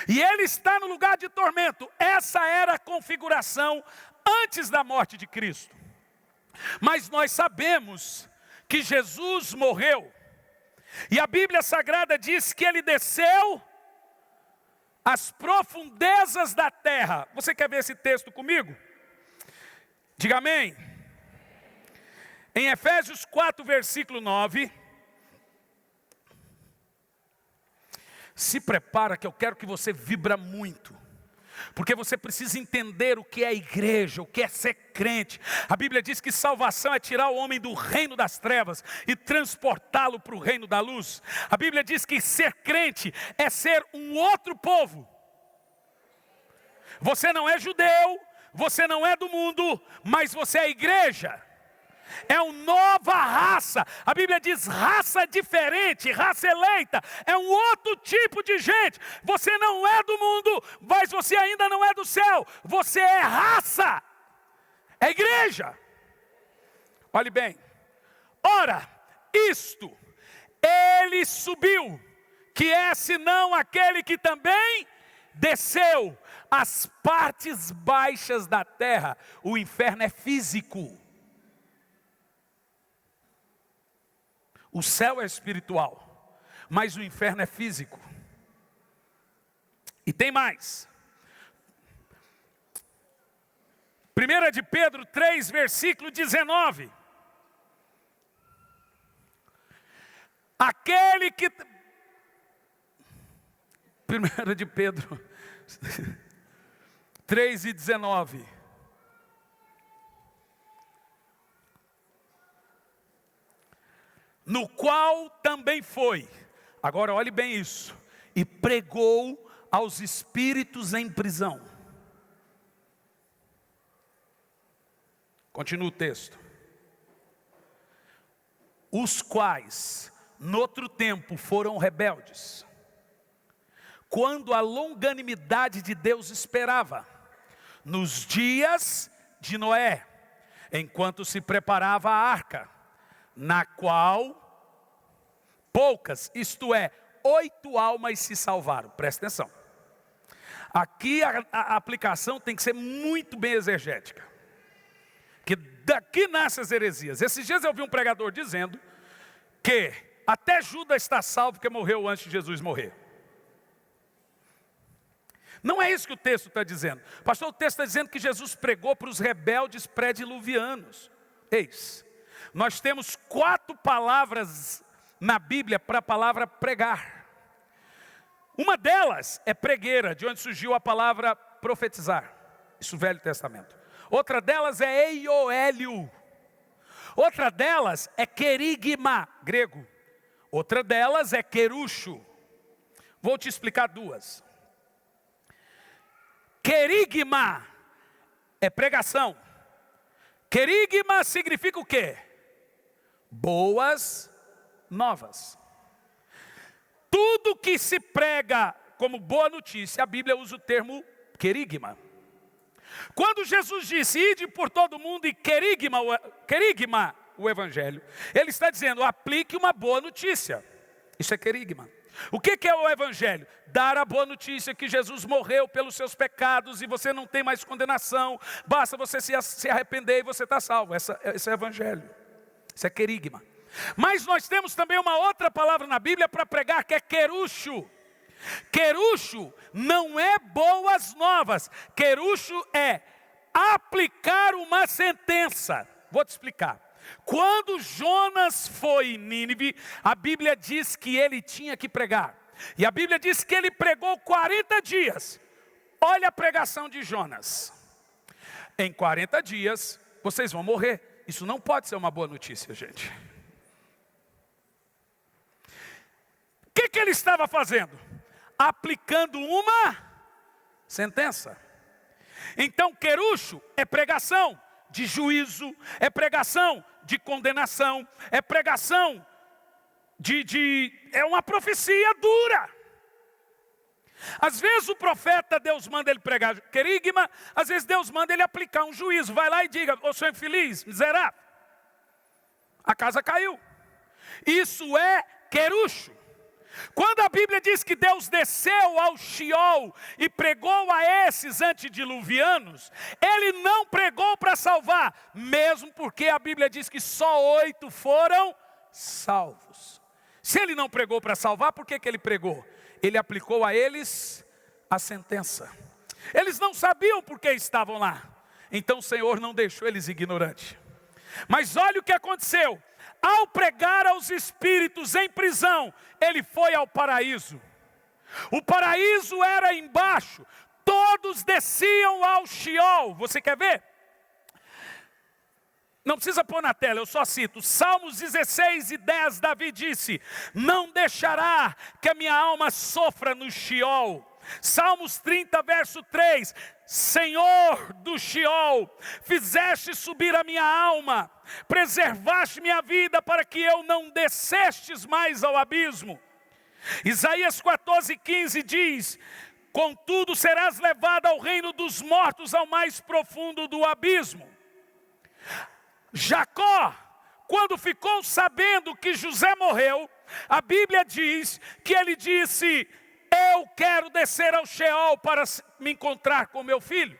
E ele está no lugar de tormento. Essa era a configuração antes da morte de Cristo. Mas nós sabemos que Jesus morreu. E a Bíblia Sagrada diz que ele desceu às profundezas da terra. Você quer ver esse texto comigo? Diga amém. Em Efésios 4, versículo 9. Se prepara que eu quero que você vibra muito. Porque você precisa entender o que é a igreja, o que é ser crente. A Bíblia diz que salvação é tirar o homem do reino das trevas e transportá-lo para o reino da luz. A Bíblia diz que ser crente é ser um outro povo. Você não é judeu, você não é do mundo, mas você é a igreja. É uma nova raça. A Bíblia diz raça diferente, raça eleita. É um outro tipo de gente. Você não é do mundo, mas você ainda não é do céu. Você é raça. É igreja. Olhe bem. Ora, isto, ele subiu, que é senão aquele que também desceu às partes baixas da terra. O inferno é físico. O céu é espiritual, mas o inferno é físico. E tem mais. 1 de Pedro 3, versículo 19. Aquele que... 1 de Pedro 3 e 19. No qual também foi, agora olhe bem isso, e pregou aos espíritos em prisão. Continua o texto. Os quais, noutro tempo, foram rebeldes, quando a longanimidade de Deus esperava, nos dias de Noé, enquanto se preparava a arca, na qual poucas, isto é, 8 almas se salvaram. Presta atenção. Aqui a aplicação tem que ser muito bem exegética. Que daqui nascem as heresias. Esses dias eu vi um pregador dizendo que até Judas está salvo porque morreu antes de Jesus morrer. Não é isso que o texto está dizendo. Pastor, o texto está dizendo que Jesus pregou para os rebeldes pré-diluvianos. Eis. Nós temos 4 palavras na Bíblia para a palavra pregar. Uma delas é pregueira, de onde surgiu a palavra profetizar. Isso, Velho Testamento. Outra delas é eioélio. Outra delas é querigma, grego. Outra delas é querucho. Vou te explicar 2. Querigma é pregação. Querigma significa o quê? Boas novas. Tudo que se prega como boa notícia, a Bíblia usa o termo querigma. Quando Jesus disse, ide por todo mundo e querigma o evangelho, ele está dizendo, aplique uma boa notícia. Isso é querigma. O que é o evangelho? Dar a boa notícia que Jesus morreu pelos seus pecados e você não tem mais condenação. Basta você se arrepender e você está salvo. Esse é o evangelho. Isso é querigma. Mas nós temos também uma outra palavra na Bíblia para pregar, que é querucho. Querucho não é boas novas. Querucho é aplicar uma sentença. Vou te explicar. Quando Jonas foi em Nínive, a Bíblia diz que ele tinha que pregar. E a Bíblia diz que ele pregou 40 dias. Olha a pregação de Jonas. Em 40 dias, vocês vão morrer. Isso não pode ser uma boa notícia, gente. O que ele estava fazendo? Aplicando uma sentença. Então, querucho é pregação de juízo, é pregação de condenação, é pregação é uma profecia dura. Às vezes o profeta, Deus manda ele pregar querigma, às vezes Deus manda ele aplicar um juízo. Vai lá e diga, ô seu infeliz, miserável, a casa caiu. Isso é querucho. Quando a Bíblia diz que Deus desceu ao Sheol e pregou a esses antediluvianos, Ele não pregou para salvar, mesmo porque a Bíblia diz que só 8 foram salvos. Se Ele não pregou para salvar, por que Ele pregou? Ele aplicou a eles a sentença. Eles não sabiam por que estavam lá, então o Senhor não deixou eles ignorantes. Mas olha o que aconteceu. Ao pregar aos espíritos em prisão, ele foi ao paraíso. O paraíso era embaixo, todos desciam ao Sheol. Você quer ver? Não precisa pôr na tela, eu só cito. Salmos 16:10, Davi disse: não deixará que a minha alma sofra no Sheol. Salmos 30, verso 3, Senhor do Sheol, fizeste subir a minha alma, preservaste minha vida para que eu não descestes mais ao abismo. Isaías 14:15 diz: contudo serás levado ao reino dos mortos, ao mais profundo do abismo. Jacó, quando ficou sabendo que José morreu, a Bíblia diz que ele disse: eu quero descer ao Sheol para me encontrar com meu filho.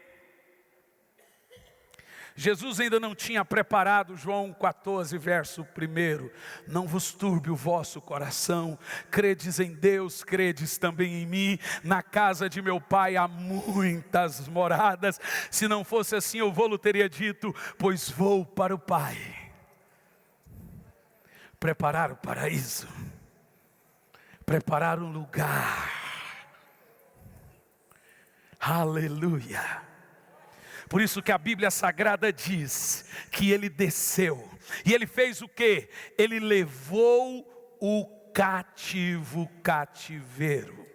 Jesus ainda não tinha preparado João 14, verso 1. Não vos turbe o vosso coração, credes em Deus, credes também em mim. Na casa de meu pai há muitas moradas. Se não fosse assim, eu vou-lhe teria dito, pois vou para o Pai preparar o paraíso, preparar um lugar. Aleluia. Por isso que a Bíblia Sagrada diz que ele desceu. E ele fez o quê? Ele levou o cativeiro.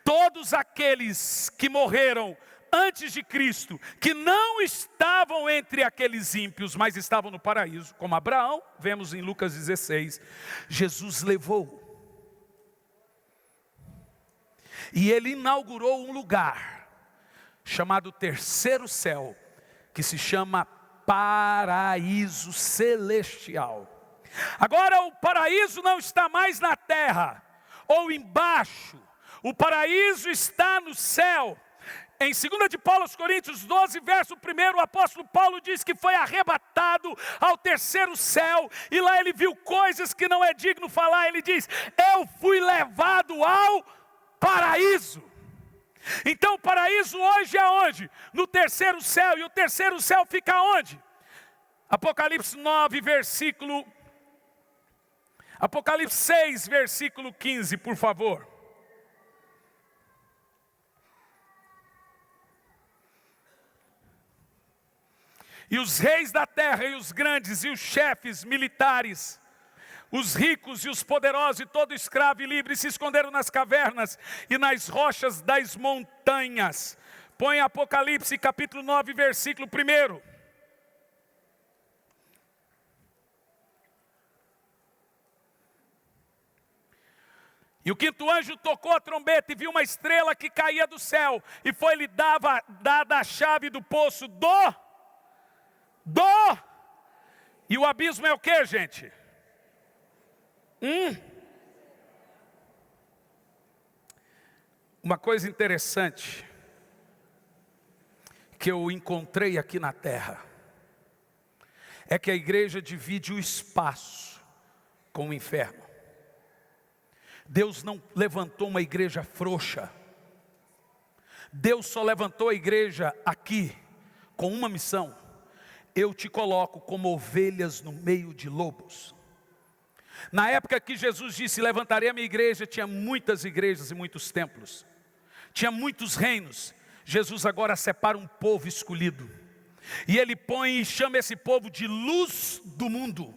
Todos aqueles que morreram antes de Cristo, que não estavam entre aqueles ímpios, mas estavam no paraíso, como Abraão, vemos em Lucas 16, Jesus levou. E ele inaugurou um lugar chamado terceiro céu, que se chama paraíso celestial. Agora o paraíso não está mais na terra ou embaixo, o paraíso está no céu. Em 2 de Paulo aos Coríntios 12, verso 1, o apóstolo Paulo diz que foi arrebatado ao terceiro céu, e lá ele viu coisas que não é digno falar. Ele diz: eu fui levado ao paraíso. Então o paraíso hoje é onde? No terceiro céu. E o terceiro céu fica onde? Apocalipse 6, versículo 15, por favor. E os reis da terra, e os grandes, e os chefes militares, os ricos e os poderosos, e todo escravo e livre, se esconderam nas cavernas e nas rochas das montanhas. Põe Apocalipse capítulo 9, versículo 1. E o quinto anjo tocou a trombeta e viu uma estrela que caía do céu, e foi-lhe dada a chave do poço e o abismo é o que, gente? Uma coisa interessante que eu encontrei aqui na terra é que a igreja divide o espaço com o inferno. Deus não levantou uma igreja frouxa. Deus só levantou a igreja aqui com uma missão: eu te coloco como ovelhas no meio de lobos. Na época que Jesus disse: levantarei a minha igreja, tinha muitas igrejas e muitos templos, tinha muitos reinos. Jesus agora separa um povo escolhido, e ele põe e chama esse povo de luz do mundo,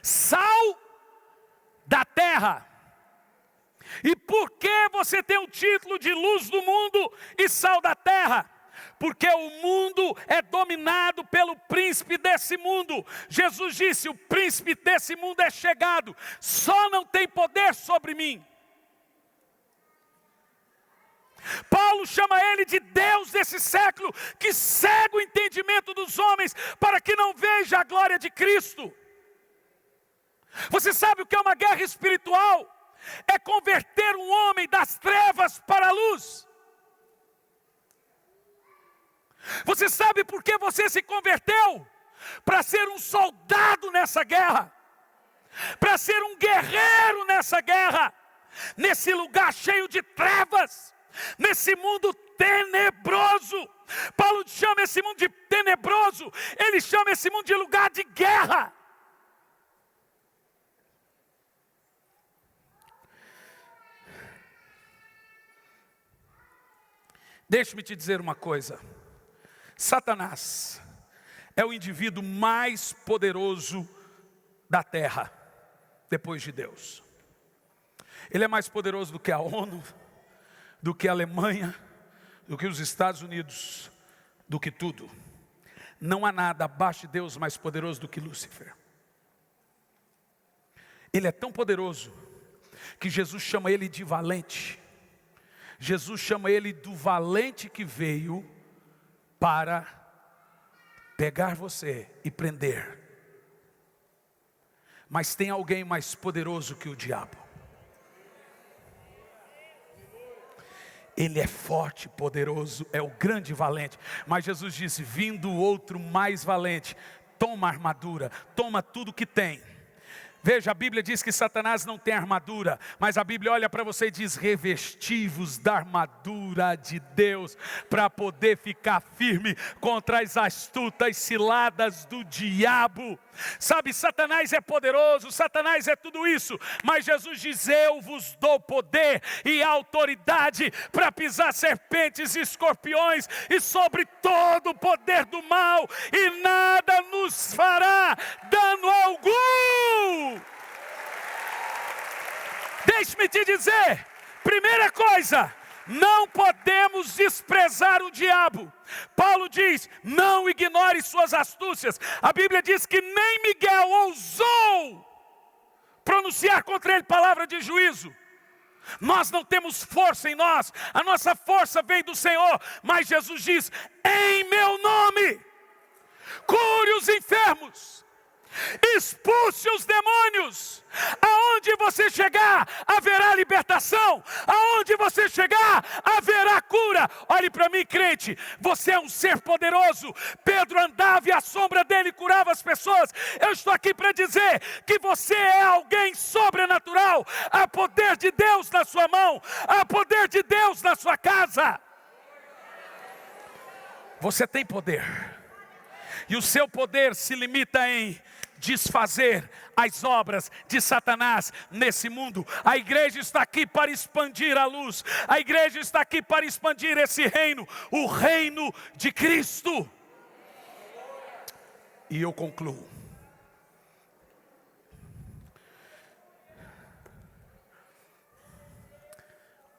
sal da terra. E por que você tem o título de luz do mundo e sal da terra? Porque o mundo é dominado pelo príncipe desse mundo. Jesus disse: o príncipe desse mundo é chegado, só não tem poder sobre mim. Paulo chama ele de Deus desse século, que cega o entendimento dos homens, para que não veja a glória de Cristo. Você sabe o que é uma guerra espiritual? É converter um homem das trevas para a luz. Você sabe por que você se converteu? Para ser um soldado nessa guerra, para ser um guerreiro nessa guerra, nesse lugar cheio de trevas, nesse mundo tenebroso. Paulo chama esse mundo de tenebroso, ele chama esse mundo de lugar de guerra. Deixe-me te dizer uma coisa: Satanás é o indivíduo mais poderoso da terra, depois de Deus. Ele é mais poderoso do que a ONU, do que a Alemanha, do que os Estados Unidos, do que tudo. Não há nada abaixo de Deus mais poderoso do que Lúcifer. Ele é tão poderoso que Jesus chama ele de valente. Jesus chama ele do valente que veio para pegar você e prender. Mas tem alguém mais poderoso que o diabo. Ele é forte, poderoso, é o grande valente. Mas Jesus disse: vindo outro mais valente, toma a armadura, toma tudo que tem. Veja, a Bíblia diz que Satanás não tem armadura, mas a Bíblia olha para você e diz: revesti-vos da armadura de Deus, para poder ficar firme contra as astutas ciladas do diabo. Sabe, Satanás é poderoso, Satanás é tudo isso, mas Jesus diz: eu vos dou poder e autoridade para pisar serpentes e escorpiões e sobre todo o poder do mal, e nada nos fará dano algum. Deixe-me te dizer, primeira coisa, não podemos desprezar o diabo. Paulo diz: não ignore suas astúcias. A Bíblia diz que nem Miguel ousou pronunciar contra ele palavra de juízo. Nós não temos força em nós, a nossa força vem do Senhor. Mas Jesus diz: em meu nome, cure os enfermos, expulse os demônios. Aonde você chegar, haverá libertação. Aonde você chegar, haverá cura. Olhe para mim, crente, você é um ser poderoso. Pedro andava e a sombra dele curava as pessoas. Eu estou aqui para dizer que você é alguém sobrenatural. Há poder de Deus na sua mão, há poder de Deus na sua casa. Você tem poder, e o seu poder se limita em desfazer as obras de Satanás nesse mundo. A igreja está aqui para expandir a luz. A igreja está aqui para expandir esse reino, o reino de Cristo. E eu concluo.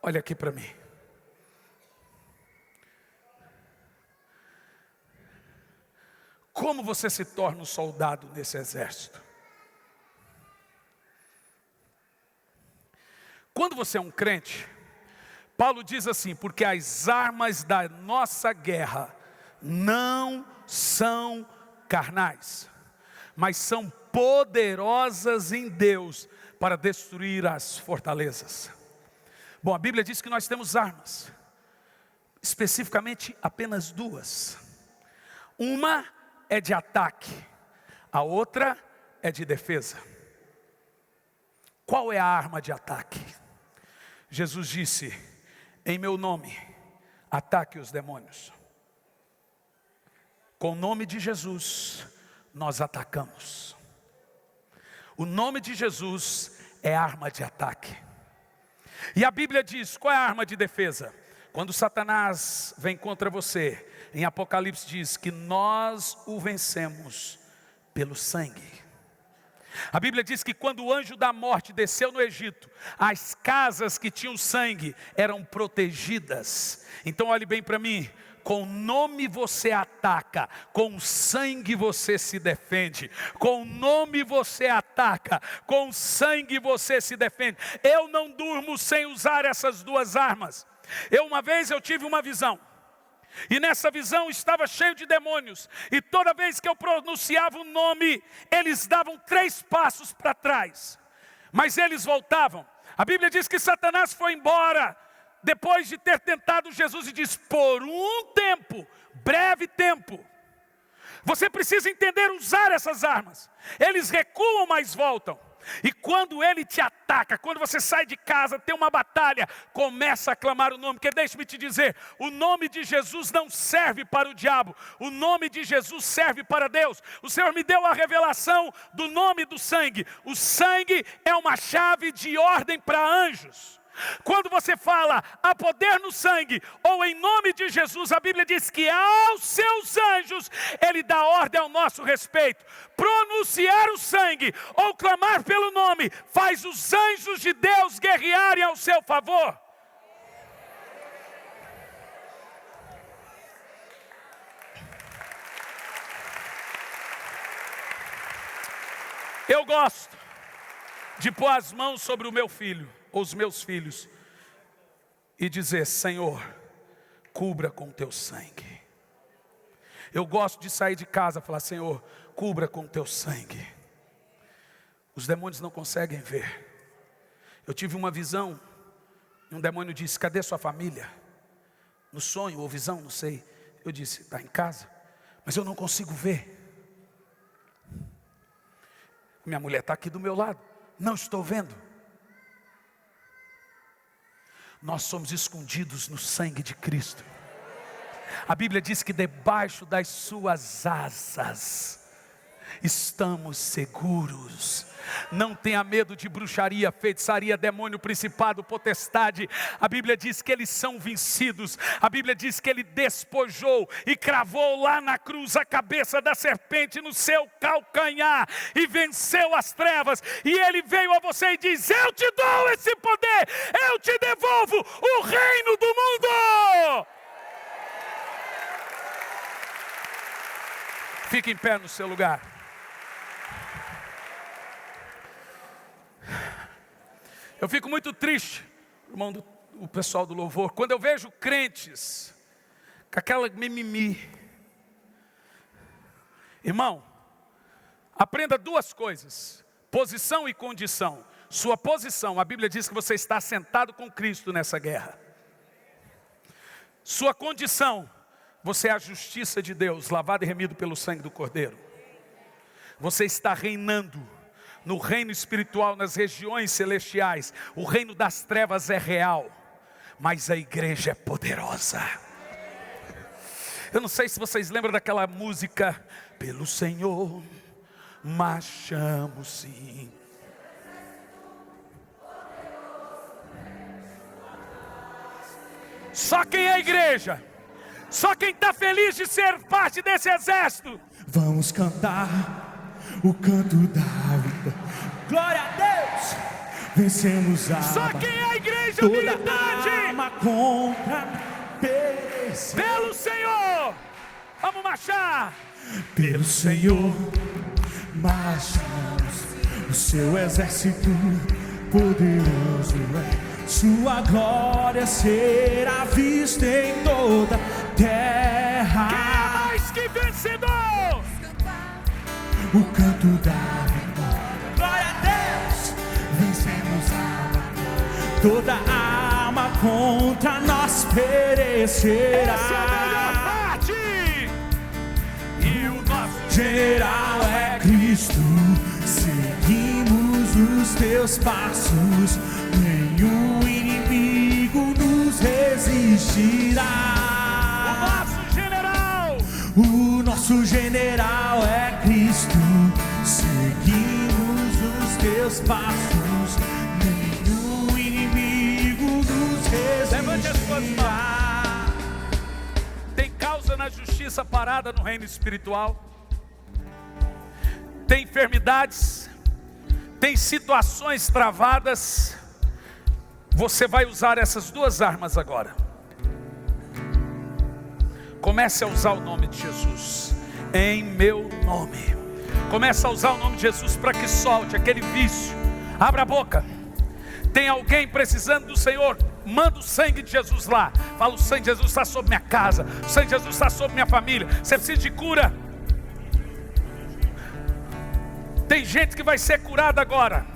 Olha aqui para mim. Como você se torna um soldado nesse exército? Quando você é um crente, Paulo diz assim: porque as armas da nossa guerra não são carnais, mas são poderosas em Deus para destruir as fortalezas. Bom, a Bíblia diz que nós temos armas, especificamente apenas duas. Uma é de ataque, a outra é de defesa. Qual é a arma de ataque? Jesus disse: em meu nome, ataque os demônios. Com o nome de Jesus, nós atacamos. O nome de Jesus é arma de ataque. E a Bíblia diz: qual é a arma de defesa? Quando Satanás vem contra você, em Apocalipse diz que nós o vencemos pelo sangue. A Bíblia diz que quando o anjo da morte desceu no Egito, as casas que tinham sangue eram protegidas. Então olhe bem para mim, com o nome você ataca, com o sangue você se defende. Com o nome você ataca, com o sangue você se defende. Eu não durmo sem usar essas duas armas. Uma vez eu tive uma visão. E nessa visão estava cheio de demônios. E toda vez que eu pronunciava o nome, eles davam 3 passos para trás. Mas eles voltavam. A Bíblia diz que Satanás foi embora depois de ter tentado Jesus e diz: por um tempo, breve tempo. Você precisa entender usar essas armas. Eles recuam, mas voltam. E quando ele te ataca, quando você sai de casa, tem uma batalha, começa a clamar o nome. Porque deixe-me te dizer, o nome de Jesus não serve para o diabo. O nome de Jesus serve para Deus. O Senhor me deu a revelação do nome do sangue. O sangue é uma chave de ordem para anjos. Quando você fala, há poder no sangue, ou em nome de Jesus, a Bíblia diz que aos seus anjos, Ele dá ordem ao nosso respeito. Pronunciar o sangue, ou clamar pelo nome, faz os anjos de Deus guerrearem ao seu favor. Eu gosto de pôr as mãos sobre o meu filho, ou os meus filhos, e dizer: Senhor, cubra com teu sangue. Eu gosto de sair de casa e falar: Senhor, cubra com teu sangue. Os demônios não conseguem ver. Eu tive uma visão, e um demônio disse: cadê sua família? No sonho ou visão, não sei. Eu disse: está em casa, mas eu não consigo ver. Minha mulher está aqui do meu lado, não estou vendo. Nós somos escondidos no sangue de Cristo. A Bíblia diz que debaixo das suas asas estamos seguros. Não tenha medo de bruxaria, feitiçaria, demônio, principado, potestade. A Bíblia diz que eles são vencidos. A Bíblia diz que Ele despojou e cravou lá na cruz a cabeça da serpente no seu calcanhar e venceu as trevas. E Ele veio a você e diz: eu te dou esse poder, eu te devolvo o reino do mundo. Fique em pé no seu lugar. Eu fico muito triste, irmão, o pessoal do louvor, quando eu vejo crentes com aquela mimimi. Irmão, aprenda 2 coisas: posição e condição. Sua posição, a Bíblia diz que você está sentado com Cristo nessa guerra. Sua condição, você é a justiça de Deus, lavado e remido pelo sangue do Cordeiro. Você está reinando no reino espiritual, nas regiões celestiais. O reino das trevas é real, mas a igreja é poderosa. Eu não sei se vocês lembram daquela música: pelo Senhor marchamos sim. Só quem é igreja, só quem está feliz de ser parte desse exército. Vamos cantar o canto da vida. Glória a Deus. Vencemos a Só quem é a igreja toda militante. arma contra perecer. Pelo Senhor, vamos marchar. Pelo Senhor marchamos. O seu exército poderoso é. Sua glória será vista em toda terra. Quem é mais que vencedor? O canto da vitória. Glória a Deus. Vencemos a batalha. Toda arma contra nós perecerá. Essa é a melhor parte. E o nosso General é Cristo. Seguimos os teus passos. Nenhum inimigo nos resistirá. O nosso general é Cristo. Seguimos os teus passos. Nenhum inimigo nos resistirá. Levante as suas mãos. Tem causa na justiça parada no reino espiritual. Tem enfermidades. Tem situações travadas. Você vai usar essas 2 armas agora. Comece a usar o nome de Jesus. Em meu nome. Comece a usar o nome de Jesus para que solte aquele vício. Abra a boca. Tem alguém precisando do Senhor? Manda o sangue de Jesus lá. Fala: o sangue de Jesus está sobre minha casa, o sangue de Jesus está sobre minha família. Você precisa de cura. Tem gente que vai ser curada agora.